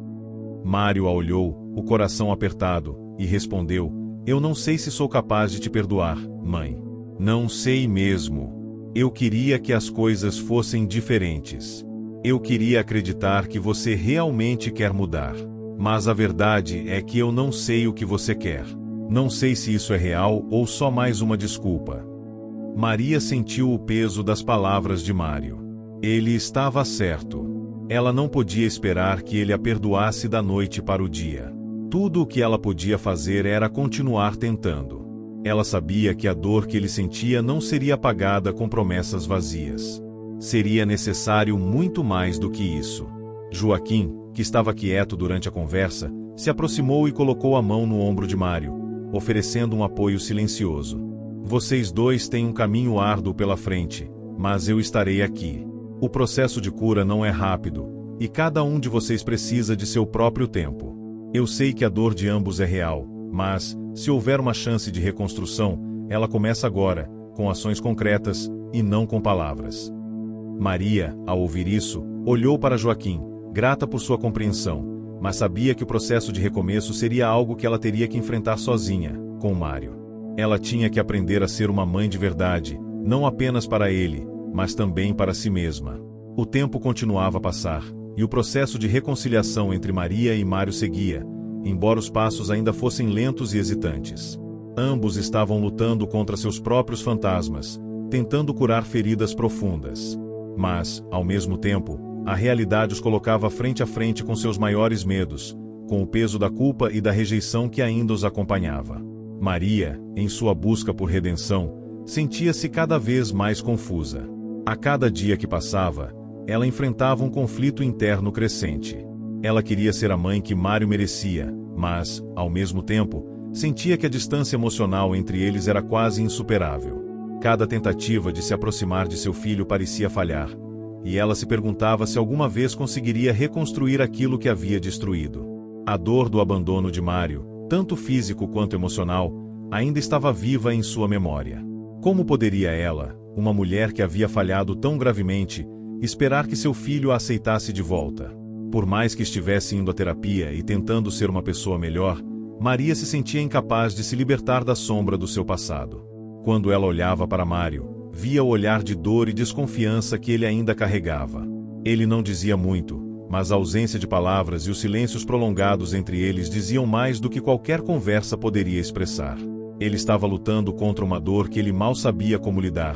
Mário a olhou, o coração apertado, e respondeu: "Eu não sei se sou capaz de te perdoar, mãe. Não sei mesmo. Eu queria que as coisas fossem diferentes. Eu queria acreditar que você realmente quer mudar. Mas a verdade é que eu não sei o que você quer. Não sei se isso é real ou só mais uma desculpa." Maria sentiu o peso das palavras de Mário. Ele estava certo. Ela não podia esperar que ele a perdoasse da noite para o dia. Tudo o que ela podia fazer era continuar tentando. Ela sabia que a dor que ele sentia não seria apagada com promessas vazias. Seria necessário muito mais do que isso. Joaquim, que estava quieto durante a conversa, se aproximou e colocou a mão no ombro de Mário, oferecendo um apoio silencioso. "Vocês dois têm um caminho árduo pela frente, mas eu estarei aqui. O processo de cura não é rápido, e cada um de vocês precisa de seu próprio tempo. Eu sei que a dor de ambos é real, mas, se houver uma chance de reconstrução, ela começa agora, com ações concretas, e não com palavras." Maria, ao ouvir isso, olhou para Joaquim, grata por sua compreensão, mas sabia que o processo de recomeço seria algo que ela teria que enfrentar sozinha, com Mário. Ela tinha que aprender a ser uma mãe de verdade, não apenas para ele, mas também para si mesma. O tempo continuava a passar, e o processo de reconciliação entre Maria e Mário seguia, embora os passos ainda fossem lentos e hesitantes. Ambos estavam lutando contra seus próprios fantasmas, tentando curar feridas profundas. Mas, ao mesmo tempo, a realidade os colocava frente a frente com seus maiores medos, com o peso da culpa e da rejeição que ainda os acompanhava. Maria, em sua busca por redenção, sentia-se cada vez mais confusa. A cada dia que passava, ela enfrentava um conflito interno crescente. Ela queria ser a mãe que Mário merecia, mas, ao mesmo tempo, sentia que a distância emocional entre eles era quase insuperável. Cada tentativa de se aproximar de seu filho parecia falhar, e ela se perguntava se alguma vez conseguiria reconstruir aquilo que havia destruído. A dor do abandono de Mário, tanto físico quanto emocional, ainda estava viva em sua memória. Como poderia ela, uma mulher que havia falhado tão gravemente, esperar que seu filho a aceitasse de volta? Por mais que estivesse indo à terapia e tentando ser uma pessoa melhor, Maria se sentia incapaz de se libertar da sombra do seu passado. Quando ela olhava para Mário, via o olhar de dor e desconfiança que ele ainda carregava. Ele não dizia muito, mas a ausência de palavras e os silêncios prolongados entre eles diziam mais do que qualquer conversa poderia expressar. Ele estava lutando contra uma dor que ele mal sabia como lidar,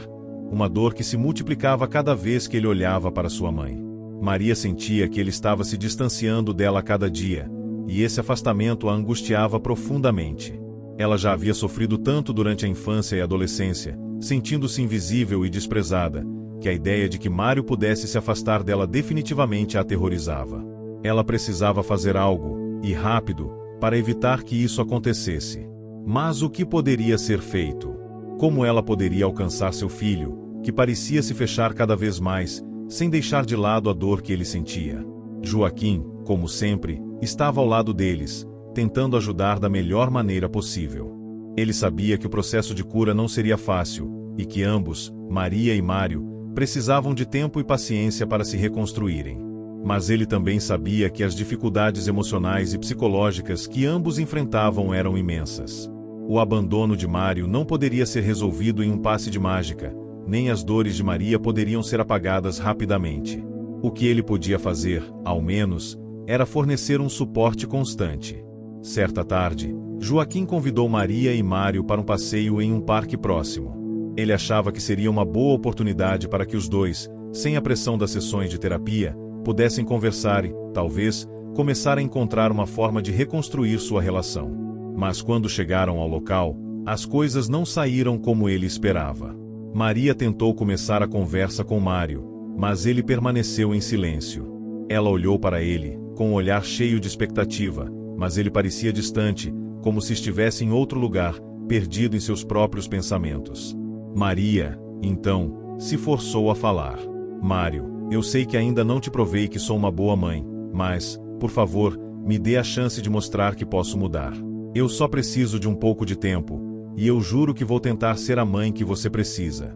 uma dor que se multiplicava cada vez que ele olhava para sua mãe. Maria sentia que ele estava se distanciando dela a cada dia, e esse afastamento a angustiava profundamente. Ela já havia sofrido tanto durante a infância e adolescência, sentindo-se invisível e desprezada, que a ideia de que Mário pudesse se afastar dela definitivamente a aterrorizava. Ela precisava fazer algo, e rápido, para evitar que isso acontecesse. Mas o que poderia ser feito? Como ela poderia alcançar seu filho, que parecia se fechar cada vez mais, sem deixar de lado a dor que ele sentia? Joaquim, como sempre, estava ao lado deles, tentando ajudar da melhor maneira possível. Ele sabia que o processo de cura não seria fácil, e que ambos, Maria e Mário, precisavam de tempo e paciência para se reconstruírem. Mas ele também sabia que as dificuldades emocionais e psicológicas que ambos enfrentavam eram imensas. O abandono de Mário não poderia ser resolvido em um passe de mágica, nem as dores de Maria poderiam ser apagadas rapidamente. O que ele podia fazer, ao menos, era fornecer um suporte constante. Certa tarde, Joaquim convidou Maria e Mário para um passeio em um parque próximo. Ele achava que seria uma boa oportunidade para que os dois, sem a pressão das sessões de terapia, pudessem conversar e, talvez, começar a encontrar uma forma de reconstruir sua relação. Mas quando chegaram ao local, as coisas não saíram como ele esperava. Maria tentou começar a conversa com Mário, mas ele permaneceu em silêncio. Ela olhou para ele, com um olhar cheio de expectativa, mas ele parecia distante, como se estivesse em outro lugar, perdido em seus próprios pensamentos. Maria, então, se forçou a falar. Mário, eu sei que ainda não te provei que sou uma boa mãe, mas, por favor, me dê a chance de mostrar que posso mudar. Eu só preciso de um pouco de tempo, e eu juro que vou tentar ser a mãe que você precisa.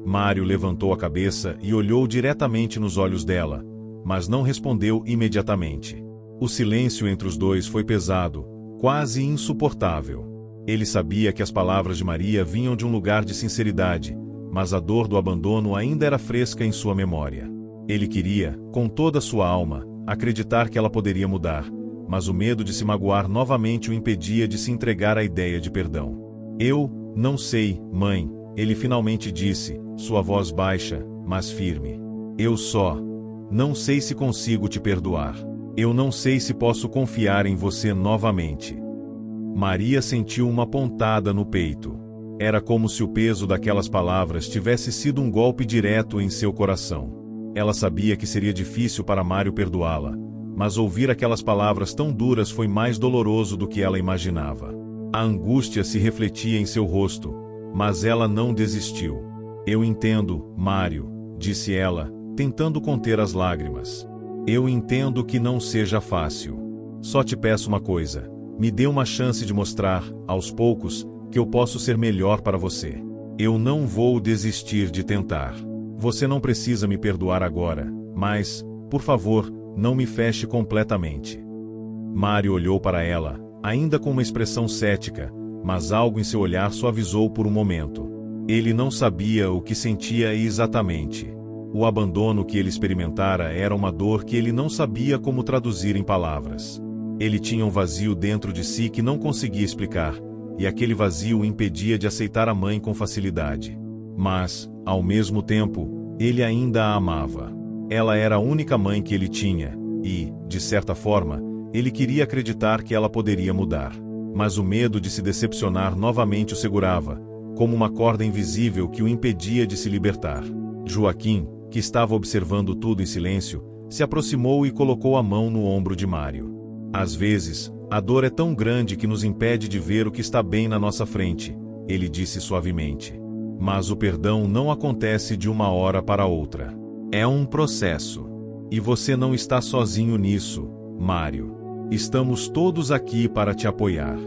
Mário levantou a cabeça e olhou diretamente nos olhos dela, mas não respondeu imediatamente. O silêncio entre os dois foi pesado, quase insuportável. Ele sabia que as palavras de Maria vinham de um lugar de sinceridade, mas a dor do abandono ainda era fresca em sua memória. Ele queria, com toda a sua alma, acreditar que ela poderia mudar, mas o medo de se magoar novamente o impedia de se entregar à ideia de perdão. Eu não sei, mãe, ele finalmente disse, sua voz baixa, mas firme. Eu só não sei se consigo te perdoar. Eu não sei se posso confiar em você novamente. Maria sentiu uma pontada no peito. Era como se o peso daquelas palavras tivesse sido um golpe direto em seu coração. Ela sabia que seria difícil para Mário perdoá-la, mas ouvir aquelas palavras tão duras foi mais doloroso do que ela imaginava. A angústia se refletia em seu rosto, mas ela não desistiu. Eu entendo, Mário, disse ela, tentando conter as lágrimas. Eu entendo que não seja fácil. Só te peço uma coisa, me dê uma chance de mostrar, aos poucos, que eu posso ser melhor para você. Eu não vou desistir de tentar. Você não precisa me perdoar agora, mas, por favor, não me feche completamente. Mário olhou para ela, ainda com uma expressão cética, mas algo em seu olhar suavizou por um momento. Ele não sabia o que sentia exatamente. O abandono que ele experimentara era uma dor que ele não sabia como traduzir em palavras. Ele tinha um vazio dentro de si que não conseguia explicar, e aquele vazio o impedia de aceitar a mãe com facilidade. Mas, ao mesmo tempo, ele ainda a amava. Ela era a única mãe que ele tinha, e, de certa forma, ele queria acreditar que ela poderia mudar. Mas o medo de se decepcionar novamente o segurava, como uma corda invisível que o impedia de se libertar. Joaquim, que estava observando tudo em silêncio, se aproximou e colocou a mão no ombro de Mário. Às vezes, a dor é tão grande que nos impede de ver o que está bem na nossa frente, ele disse suavemente. Mas o perdão não acontece de uma hora para outra. É um processo. E você não está sozinho nisso, Mário. Estamos todos aqui para te apoiar.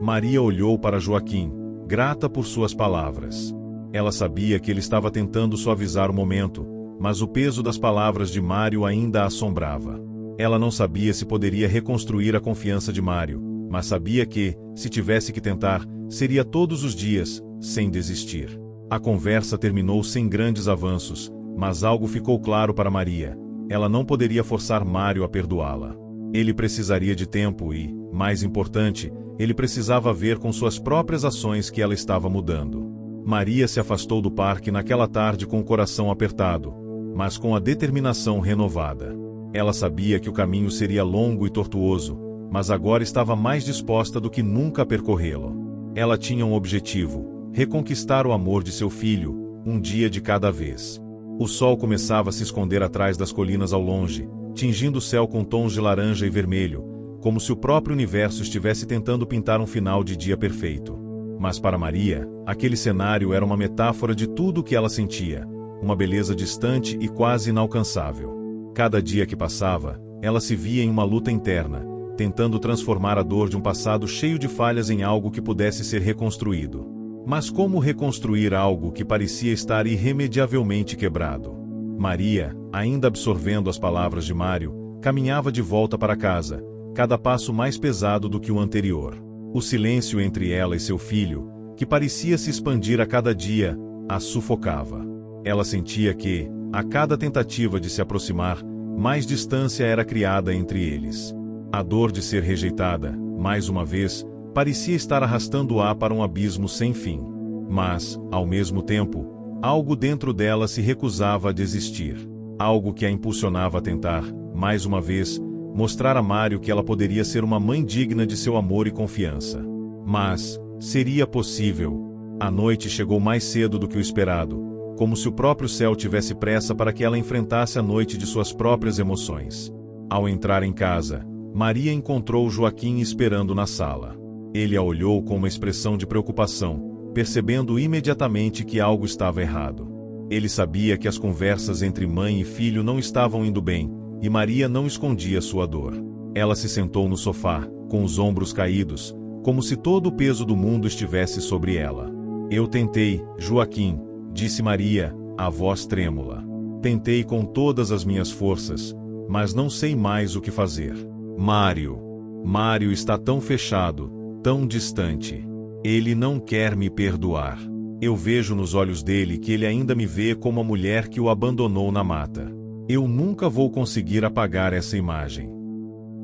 Maria olhou para Joaquim, grata por suas palavras. Ela sabia que ele estava tentando suavizar o momento, mas o peso das palavras de Mário ainda a assombrava. Ela não sabia se poderia reconstruir a confiança de Mário, mas sabia que, se tivesse que tentar, seria todos os dias, sem desistir. A conversa terminou sem grandes avanços, mas algo ficou claro para Maria. Ela não poderia forçar Mário a perdoá-la. Ele precisaria de tempo e, mais importante, ele precisava ver com suas próprias ações que ela estava mudando. Maria se afastou do parque naquela tarde com o coração apertado, mas com a determinação renovada. Ela sabia que o caminho seria longo e tortuoso, mas agora estava mais disposta do que nunca a percorrê-lo. Ela tinha um objetivo: reconquistar o amor de seu filho, um dia de cada vez. O sol começava a se esconder atrás das colinas ao longe, tingindo o céu com tons de laranja e vermelho, como se o próprio universo estivesse tentando pintar um final de dia perfeito. Mas para Maria, aquele cenário era uma metáfora de tudo o que ela sentia, uma beleza distante e quase inalcançável. Cada dia que passava, ela se via em uma luta interna, tentando transformar a dor de um passado cheio de falhas em algo que pudesse ser reconstruído. Mas como reconstruir algo que parecia estar irremediavelmente quebrado? Maria, ainda absorvendo as palavras de Mário, caminhava de volta para casa, cada passo mais pesado do que o anterior. O silêncio entre ela e seu filho, que parecia se expandir a cada dia, a sufocava. Ela sentia que, a cada tentativa de se aproximar, mais distância era criada entre eles. A dor de ser rejeitada, mais uma vez, parecia estar arrastando-a para um abismo sem fim. Mas, ao mesmo tempo, algo dentro dela se recusava a desistir. Algo que a impulsionava a tentar, mais uma vez, mostrar a Mário que ela poderia ser uma mãe digna de seu amor e confiança. Mas, seria possível? A noite chegou mais cedo do que o esperado, como se o próprio céu tivesse pressa para que ela enfrentasse a noite de suas próprias emoções. Ao entrar em casa, Maria encontrou Joaquim esperando na sala. Ele a olhou com uma expressão de preocupação, percebendo imediatamente que algo estava errado. Ele sabia que as conversas entre mãe e filho não estavam indo bem, e Maria não escondia sua dor. Ela se sentou no sofá, com os ombros caídos, como se todo o peso do mundo estivesse sobre ela. Eu tentei, Joaquim, disse Maria, a voz trêmula. Tentei com todas as minhas forças, mas não sei mais o que fazer. Mário está tão fechado, tão distante. Ele não quer me perdoar. Eu vejo nos olhos dele que ele ainda me vê como a mulher que o abandonou na mata. Eu nunca vou conseguir apagar essa imagem.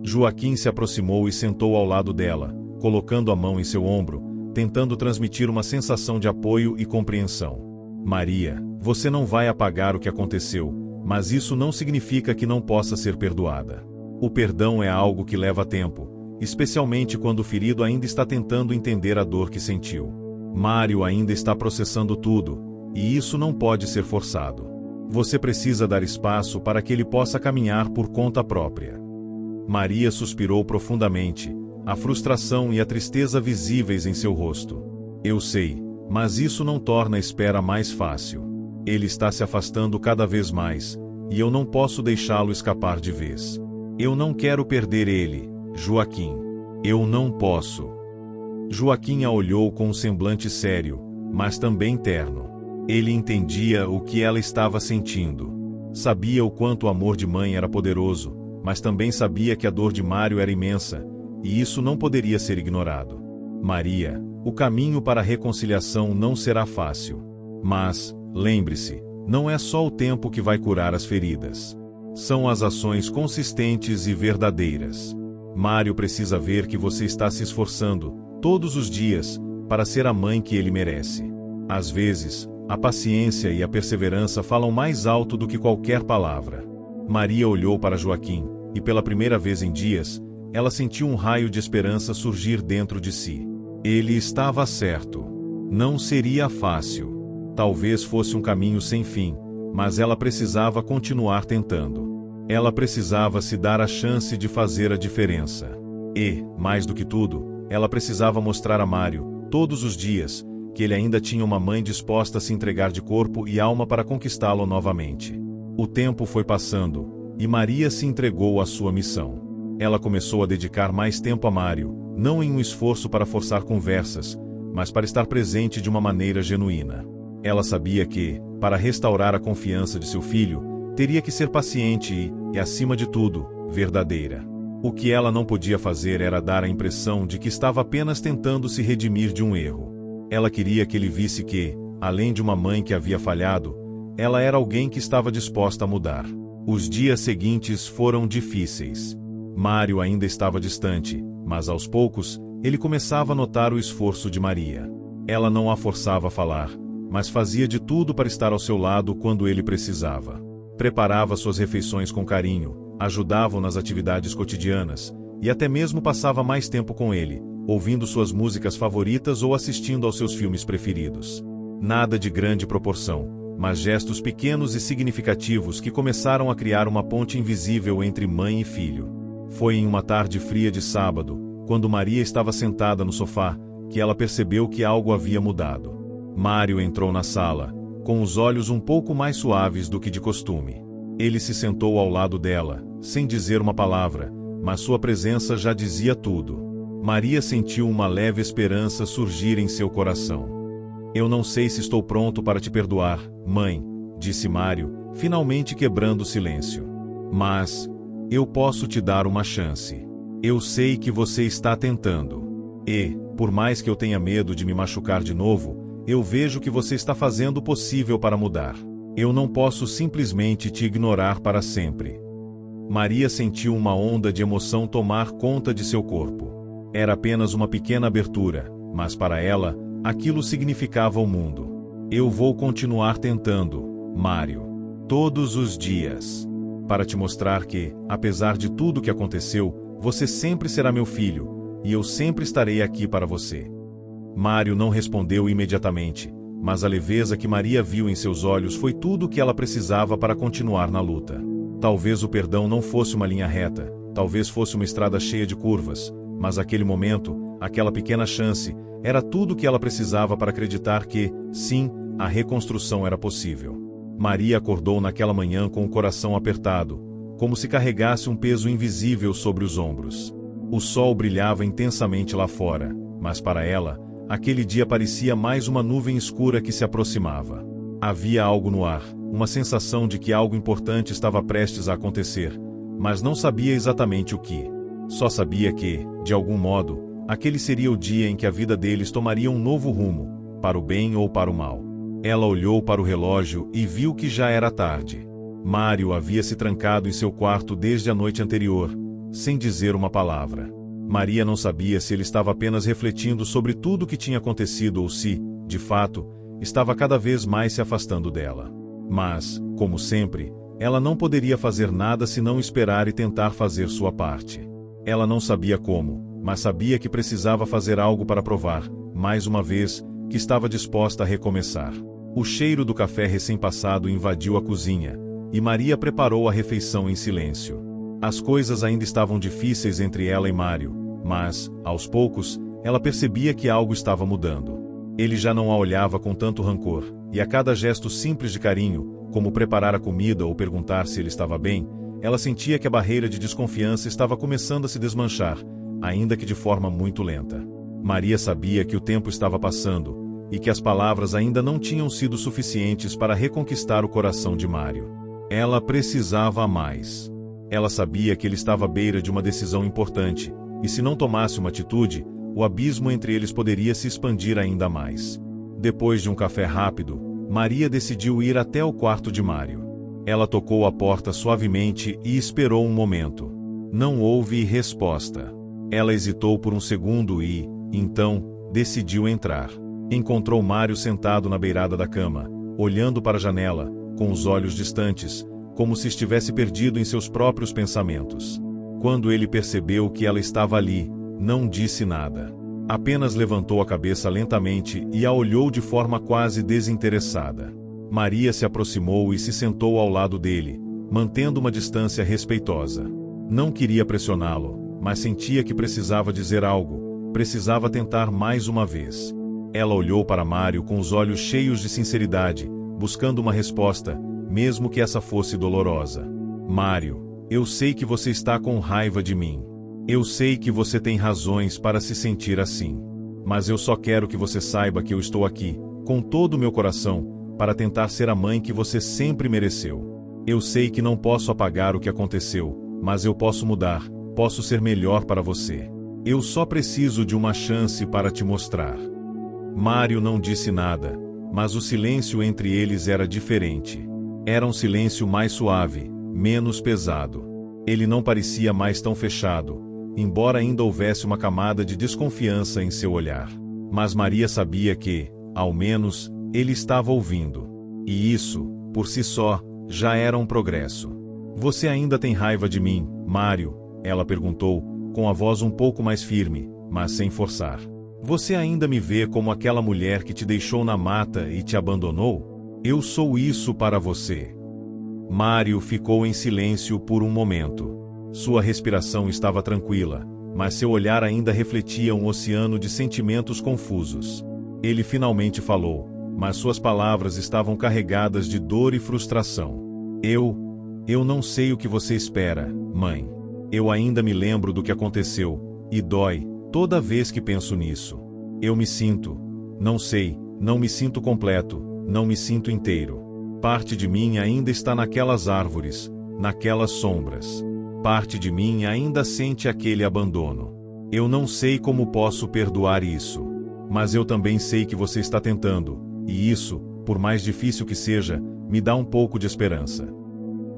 Joaquim se aproximou e sentou ao lado dela, colocando a mão em seu ombro, tentando transmitir uma sensação de apoio e compreensão. Maria, você não vai apagar o que aconteceu, mas isso não significa que não possa ser perdoada. O perdão é algo que leva tempo, especialmente quando o ferido ainda está tentando entender a dor que sentiu. Mário ainda está processando tudo, e isso não pode ser forçado. Você precisa dar espaço para que ele possa caminhar por conta própria. Maria suspirou profundamente, a frustração e a tristeza visíveis em seu rosto. Eu sei, mas isso não torna a espera mais fácil. Ele está se afastando cada vez mais, e eu não posso deixá-lo escapar de vez. Eu não quero perder ele, Joaquim. Eu não posso. Joaquim a olhou com um semblante sério, mas também terno. Ele entendia o que ela estava sentindo. Sabia o quanto o amor de mãe era poderoso, mas também sabia que a dor de Mário era imensa, e isso não poderia ser ignorado. Maria, o caminho para a reconciliação não será fácil. Mas, lembre-se, não é só o tempo que vai curar as feridas. São as ações consistentes e verdadeiras. Mário precisa ver que você está se esforçando, todos os dias, para ser a mãe que ele merece. Às vezes, a paciência e a perseverança falam mais alto do que qualquer palavra. Maria olhou para Joaquim, e pela primeira vez em dias, ela sentiu um raio de esperança surgir dentro de si. Ele estava certo. Não seria fácil. Talvez fosse um caminho sem fim, mas ela precisava continuar tentando. Ela precisava se dar a chance de fazer a diferença. E, mais do que tudo, ela precisava mostrar a Mário, todos os dias, que ele ainda tinha uma mãe disposta a se entregar de corpo e alma para conquistá-lo novamente. O tempo foi passando, e Maria se entregou à sua missão. Ela começou a dedicar mais tempo a Mário, não em um esforço para forçar conversas, mas para estar presente de uma maneira genuína. Ela sabia que, para restaurar a confiança de seu filho, teria que ser paciente e, acima de tudo, verdadeira. O que ela não podia fazer era dar a impressão de que estava apenas tentando se redimir de um erro. Ela queria que ele visse que, além de uma mãe que havia falhado, ela era alguém que estava disposta a mudar. Os dias seguintes foram difíceis. Mário ainda estava distante, mas aos poucos, ele começava a notar o esforço de Maria. Ela não a forçava a falar, mas fazia de tudo para estar ao seu lado quando ele precisava. Preparava suas refeições com carinho, ajudava-o nas atividades cotidianas, e até mesmo passava mais tempo com ele, ouvindo suas músicas favoritas ou assistindo aos seus filmes preferidos. Nada de grande proporção, mas gestos pequenos e significativos que começaram a criar uma ponte invisível entre mãe e filho. Foi em uma tarde fria de sábado, quando Maria estava sentada no sofá, que ela percebeu que algo havia mudado. Mário entrou na sala, com os olhos um pouco mais suaves do que de costume. Ele se sentou ao lado dela, sem dizer uma palavra, mas sua presença já dizia tudo. Maria sentiu uma leve esperança surgir em seu coração. Eu não sei se estou pronto para te perdoar, mãe, disse Mário, finalmente quebrando o silêncio. Mas eu posso te dar uma chance. Eu sei que você está tentando. E, por mais que eu tenha medo de me machucar de novo, eu vejo que você está fazendo o possível para mudar. Eu não posso simplesmente te ignorar para sempre. Maria sentiu uma onda de emoção tomar conta de seu corpo. Era apenas uma pequena abertura, mas para ela, aquilo significava o mundo. Eu vou continuar tentando, Mário, todos os dias, para te mostrar que, apesar de tudo que aconteceu, você sempre será meu filho, e eu sempre estarei aqui para você. Mário não respondeu imediatamente, mas a leveza que Maria viu em seus olhos foi tudo o que ela precisava para continuar na luta. Talvez o perdão não fosse uma linha reta, talvez fosse uma estrada cheia de curvas, mas aquele momento, aquela pequena chance, era tudo o que ela precisava para acreditar que, sim, a reconstrução era possível. Maria acordou naquela manhã com o coração apertado, como se carregasse um peso invisível sobre os ombros. O sol brilhava intensamente lá fora, mas para ela, aquele dia parecia mais uma nuvem escura que se aproximava. Havia algo no ar, uma sensação de que algo importante estava prestes a acontecer, mas não sabia exatamente o que. Só sabia que, de algum modo, aquele seria o dia em que a vida deles tomaria um novo rumo, para o bem ou para o mal. Ela olhou para o relógio e viu que já era tarde. Mário havia se trancado em seu quarto desde a noite anterior, sem dizer uma palavra. Maria não sabia se ele estava apenas refletindo sobre tudo o que tinha acontecido ou se, de fato, estava cada vez mais se afastando dela. Mas, como sempre, ela não poderia fazer nada senão esperar e tentar fazer sua parte. Ela não sabia como, mas sabia que precisava fazer algo para provar, mais uma vez, que estava disposta a recomeçar. O cheiro do café recém-passado invadiu a cozinha, e Maria preparou a refeição em silêncio. As coisas ainda estavam difíceis entre ela e Mário, mas, aos poucos, ela percebia que algo estava mudando. Ele já não a olhava com tanto rancor, e a cada gesto simples de carinho, como preparar a comida ou perguntar se ele estava bem, ela sentia que a barreira de desconfiança estava começando a se desmanchar, ainda que de forma muito lenta. Maria sabia que o tempo estava passando, e que as palavras ainda não tinham sido suficientes para reconquistar o coração de Mário. Ela precisava mais. Ela sabia que ele estava à beira de uma decisão importante, e se não tomasse uma atitude, o abismo entre eles poderia se expandir ainda mais. Depois de um café rápido, Maria decidiu ir até o quarto de Mário. Ela tocou a porta suavemente e esperou um momento. Não houve resposta. Ela hesitou por um segundo e, então, decidiu entrar. Encontrou Mário sentado na beirada da cama, olhando para a janela, com os olhos distantes, como se estivesse perdido em seus próprios pensamentos. Quando ele percebeu que ela estava ali, não disse nada. Apenas levantou a cabeça lentamente e a olhou de forma quase desinteressada. Maria se aproximou e se sentou ao lado dele, mantendo uma distância respeitosa. Não queria pressioná-lo, mas sentia que precisava dizer algo, precisava tentar mais uma vez. Ela olhou para Mário com os olhos cheios de sinceridade, buscando uma resposta, mesmo que essa fosse dolorosa. Mário, eu sei que você está com raiva de mim. Eu sei que você tem razões para se sentir assim. Mas eu só quero que você saiba que eu estou aqui, com todo o meu coração, para tentar ser a mãe que você sempre mereceu. Eu sei que não posso apagar o que aconteceu, mas eu posso mudar, posso ser melhor para você. Eu só preciso de uma chance para te mostrar. Mário não disse nada, mas o silêncio entre eles era diferente. Era um silêncio mais suave, menos pesado. Ele não parecia mais tão fechado, embora ainda houvesse uma camada de desconfiança em seu olhar. Mas Maria sabia que, ao menos, ele estava ouvindo. E isso, por si só, já era um progresso. Você ainda tem raiva de mim, Mário? Ela perguntou, com a voz um pouco mais firme, mas sem forçar. Você ainda me vê como aquela mulher que te deixou na mata e te abandonou? Eu sou isso para você. Mário ficou em silêncio por um momento. Sua respiração estava tranquila, mas seu olhar ainda refletia um oceano de sentimentos confusos. Ele finalmente falou, mas suas palavras estavam carregadas de dor e frustração. Eu não sei o que você espera, mãe. Eu ainda me lembro do que aconteceu, e dói, toda vez que penso nisso. Eu me sinto, não sei, Não me sinto completo, não me sinto inteiro. Parte de mim ainda está naquelas árvores, naquelas sombras. Parte de mim ainda sente aquele abandono. Eu não sei como posso perdoar isso. Mas eu também sei que você está tentando, e isso, por mais difícil que seja, me dá um pouco de esperança.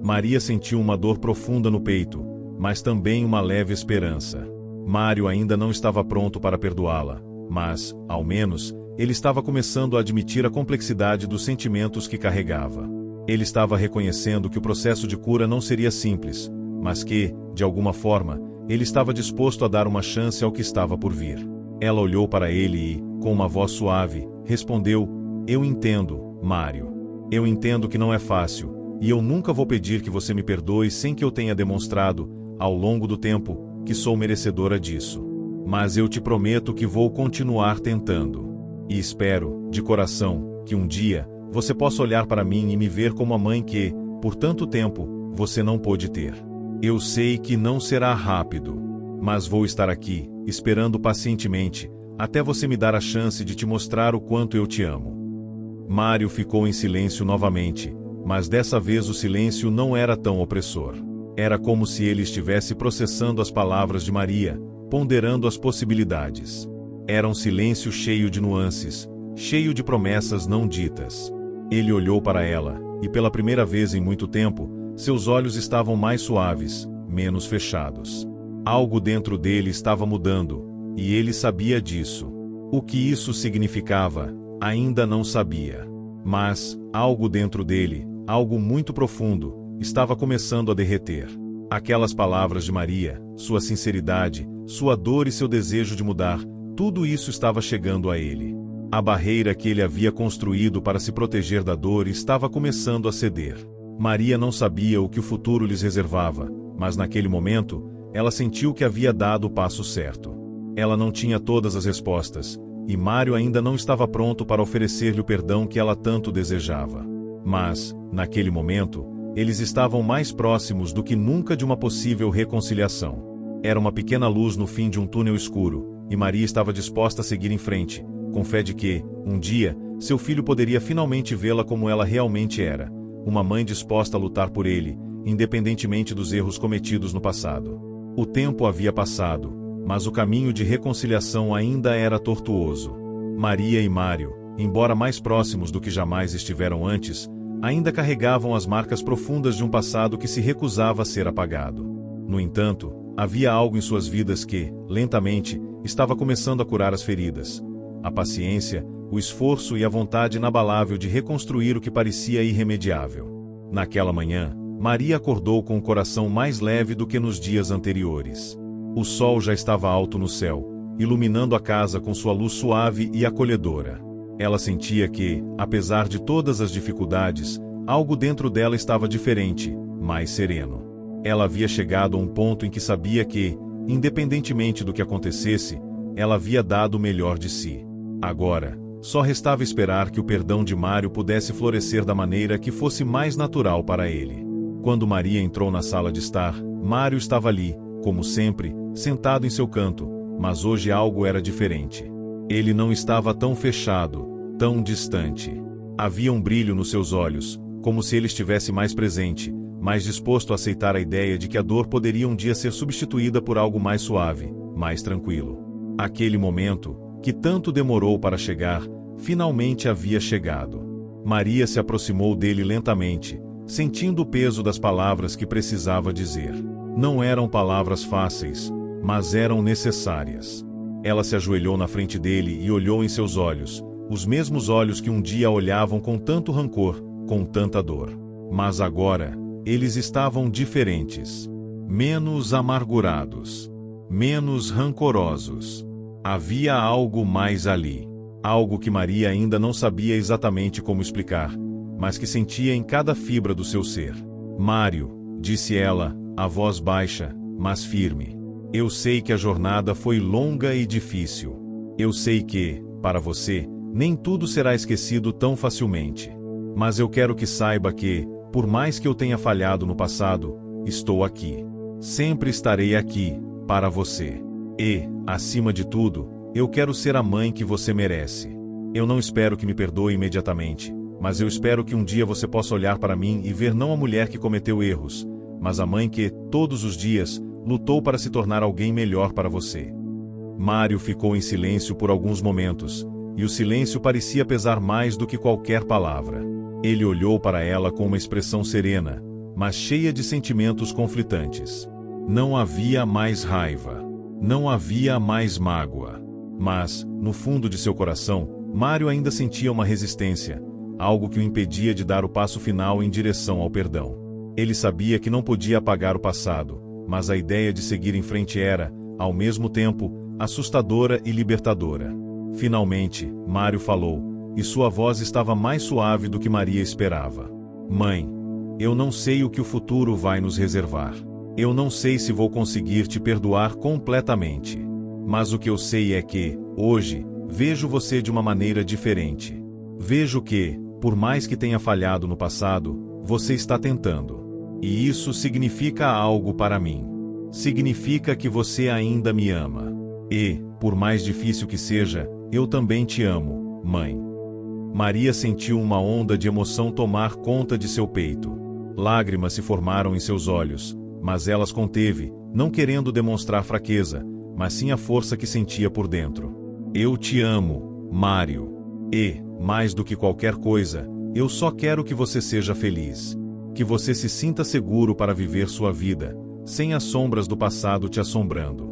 Maria sentiu uma dor profunda no peito, mas também uma leve esperança. Mário ainda não estava pronto para perdoá-la, mas, ao menos, ele estava começando a admitir a complexidade dos sentimentos que carregava. Ele estava reconhecendo que o processo de cura não seria simples, mas que, de alguma forma, ele estava disposto a dar uma chance ao que estava por vir. Ela olhou para ele e, com uma voz suave, respondeu: "Eu entendo, Mário. Eu entendo que não é fácil, e eu nunca vou pedir que você me perdoe sem que eu tenha demonstrado, ao longo do tempo, que sou merecedora disso. Mas eu te prometo que vou continuar tentando. E espero, de coração, que um dia, você possa olhar para mim e me ver como a mãe que, por tanto tempo, você não pôde ter. Eu sei que não será rápido, mas vou estar aqui, esperando pacientemente, até você me dar a chance de te mostrar o quanto eu te amo." Mário ficou em silêncio novamente, mas dessa vez o silêncio não era tão opressor. Era como se ele estivesse processando as palavras de Maria, ponderando as possibilidades. Era um silêncio cheio de nuances, cheio de promessas não ditas. Ele olhou para ela, e pela primeira vez em muito tempo, seus olhos estavam mais suaves, menos fechados. Algo dentro dele estava mudando, e ele sabia disso. O que isso significava, ainda não sabia. Mas, algo dentro dele, algo muito profundo, estava começando a derreter. Aquelas palavras de Maria, sua sinceridade, sua dor e seu desejo de mudar, tudo isso estava chegando a ele. A barreira que ele havia construído para se proteger da dor estava começando a ceder. Maria não sabia o que o futuro lhes reservava, mas naquele momento, ela sentiu que havia dado o passo certo. Ela não tinha todas as respostas, e Mário ainda não estava pronto para oferecer-lhe o perdão que ela tanto desejava. Mas, naquele momento, eles estavam mais próximos do que nunca de uma possível reconciliação. Era uma pequena luz no fim de um túnel escuro, e Maria estava disposta a seguir em frente, com fé de que, um dia, seu filho poderia finalmente vê-la como ela realmente era, uma mãe disposta a lutar por ele, independentemente dos erros cometidos no passado. O tempo havia passado, mas o caminho de reconciliação ainda era tortuoso. Maria e Mário, embora mais próximos do que jamais estiveram antes, ainda carregavam as marcas profundas de um passado que se recusava a ser apagado. No entanto, havia algo em suas vidas que, lentamente, estava começando a curar as feridas. A paciência, o esforço e a vontade inabalável de reconstruir o que parecia irremediável. Naquela manhã, Maria acordou com o coração mais leve do que nos dias anteriores. O sol já estava alto no céu, iluminando a casa com sua luz suave e acolhedora. Ela sentia que, apesar de todas as dificuldades, algo dentro dela estava diferente, mais sereno. Ela havia chegado a um ponto em que sabia que, independentemente do que acontecesse, ela havia dado o melhor de si. Agora, só restava esperar que o perdão de Mário pudesse florescer da maneira que fosse mais natural para ele. Quando Maria entrou na sala de estar, Mário estava ali, como sempre, sentado em seu canto, mas hoje algo era diferente. Ele não estava tão fechado, tão distante. Havia um brilho nos seus olhos, como se ele estivesse mais presente, mais disposto a aceitar a ideia de que a dor poderia um dia ser substituída por algo mais suave, mais tranquilo. Aquele momento, que tanto demorou para chegar, finalmente havia chegado. Maria se aproximou dele lentamente, sentindo o peso das palavras que precisava dizer. Não eram palavras fáceis, mas eram necessárias. Ela se ajoelhou na frente dele e olhou em seus olhos, os mesmos olhos que um dia a olhavam com tanto rancor, com tanta dor. Mas agora, eles estavam diferentes. Menos amargurados. Menos rancorosos. Havia algo mais ali. Algo que Maria ainda não sabia exatamente como explicar, mas que sentia em cada fibra do seu ser. "Mário", disse ela, a voz baixa, mas firme. "Eu sei que a jornada foi longa e difícil. Eu sei que, para você, nem tudo será esquecido tão facilmente. Mas eu quero que saiba que, por mais que eu tenha falhado no passado, estou aqui. Sempre estarei aqui, para você. E, acima de tudo, eu quero ser a mãe que você merece." Eu não espero que me perdoe imediatamente, mas eu espero que um dia você possa olhar para mim e ver não a mulher que cometeu erros, mas a mãe que, todos os dias, lutou para se tornar alguém melhor para você. Mário ficou em silêncio por alguns momentos, e o silêncio parecia pesar mais do que qualquer palavra. Ele olhou para ela com uma expressão serena, mas cheia de sentimentos conflitantes. Não havia mais raiva. Não havia mais mágoa. Mas, no fundo de seu coração, Mário ainda sentia uma resistência, algo que o impedia de dar o passo final em direção ao perdão. Ele sabia que não podia apagar o passado, mas a ideia de seguir em frente era, ao mesmo tempo, assustadora e libertadora. Finalmente, Mário falou, e sua voz estava mais suave do que Maria esperava. Mãe, eu não sei o que o futuro vai nos reservar. Eu não sei se vou conseguir te perdoar completamente. Mas o que eu sei é que, hoje, vejo você de uma maneira diferente. Vejo que, por mais que tenha falhado no passado, você está tentando. E isso significa algo para mim. Significa que você ainda me ama. E, por mais difícil que seja, eu também te amo, mãe. Maria sentiu uma onda de emoção tomar conta de seu peito. Lágrimas se formaram em seus olhos, mas elas conteve, não querendo demonstrar fraqueza, mas sim a força que sentia por dentro. Eu te amo, Mário. E, mais do que qualquer coisa, eu só quero que você seja feliz. Que você se sinta seguro para viver sua vida, sem as sombras do passado te assombrando.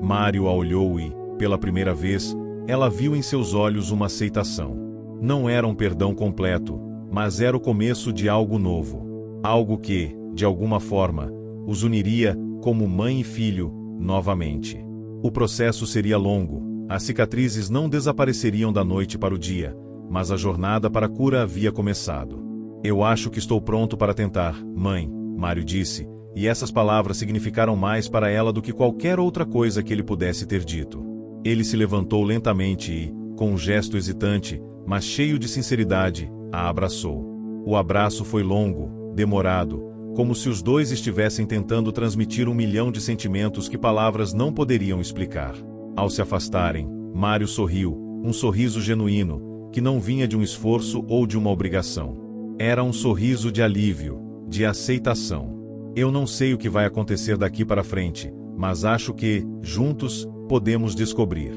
Mário a olhou e, pela primeira vez, ela viu em seus olhos uma aceitação. Não era um perdão completo, mas era o começo de algo novo. Algo que, de alguma forma, os uniria, como mãe e filho, novamente. O processo seria longo, as cicatrizes não desapareceriam da noite para o dia, mas a jornada para a cura havia começado. Eu acho que estou pronto para tentar, mãe, Mário disse, e essas palavras significaram mais para ela do que qualquer outra coisa que ele pudesse ter dito. Ele se levantou lentamente e, com um gesto hesitante, mas cheio de sinceridade, a abraçou. O abraço foi longo, demorado, como se os dois estivessem tentando transmitir 1 milhão de sentimentos que palavras não poderiam explicar. Ao se afastarem, Mário sorriu, um sorriso genuíno, que não vinha de um esforço ou de uma obrigação. Era um sorriso de alívio, de aceitação. Eu não sei o que vai acontecer daqui para frente, mas acho que, juntos, podemos descobrir.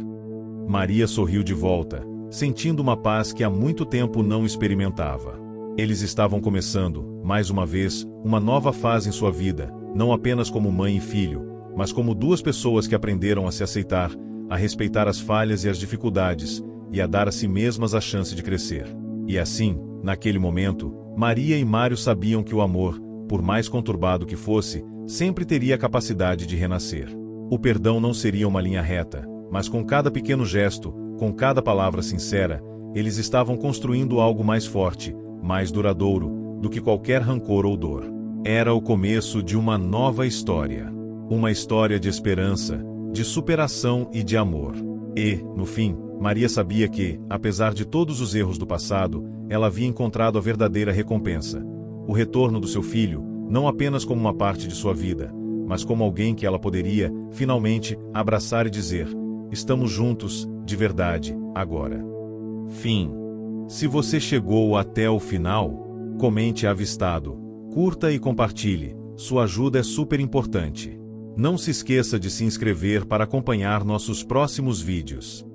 Maria sorriu de volta, sentindo uma paz que há muito tempo não experimentava. Eles estavam começando, mais uma vez, uma nova fase em sua vida, não apenas como mãe e filho, mas como duas pessoas que aprenderam a se aceitar, a respeitar as falhas e as dificuldades, e a dar a si mesmas a chance de crescer. E assim, naquele momento, Maria e Mário sabiam que o amor, por mais conturbado que fosse, sempre teria a capacidade de renascer. O perdão não seria uma linha reta, mas com cada pequeno gesto, com cada palavra sincera, eles estavam construindo algo mais forte, mais duradouro, do que qualquer rancor ou dor. Era o começo de uma nova história. Uma história de esperança, de superação e de amor. E, no fim, Maria sabia que, apesar de todos os erros do passado, ela havia encontrado a verdadeira recompensa. O retorno do seu filho, não apenas como uma parte de sua vida, mas como alguém que ela poderia, finalmente, abraçar e dizer: estamos juntos, de verdade, agora. Fim. Se você chegou até o final, comente avistado, curta e compartilhe, sua ajuda é super importante. Não se esqueça de se inscrever para acompanhar nossos próximos vídeos.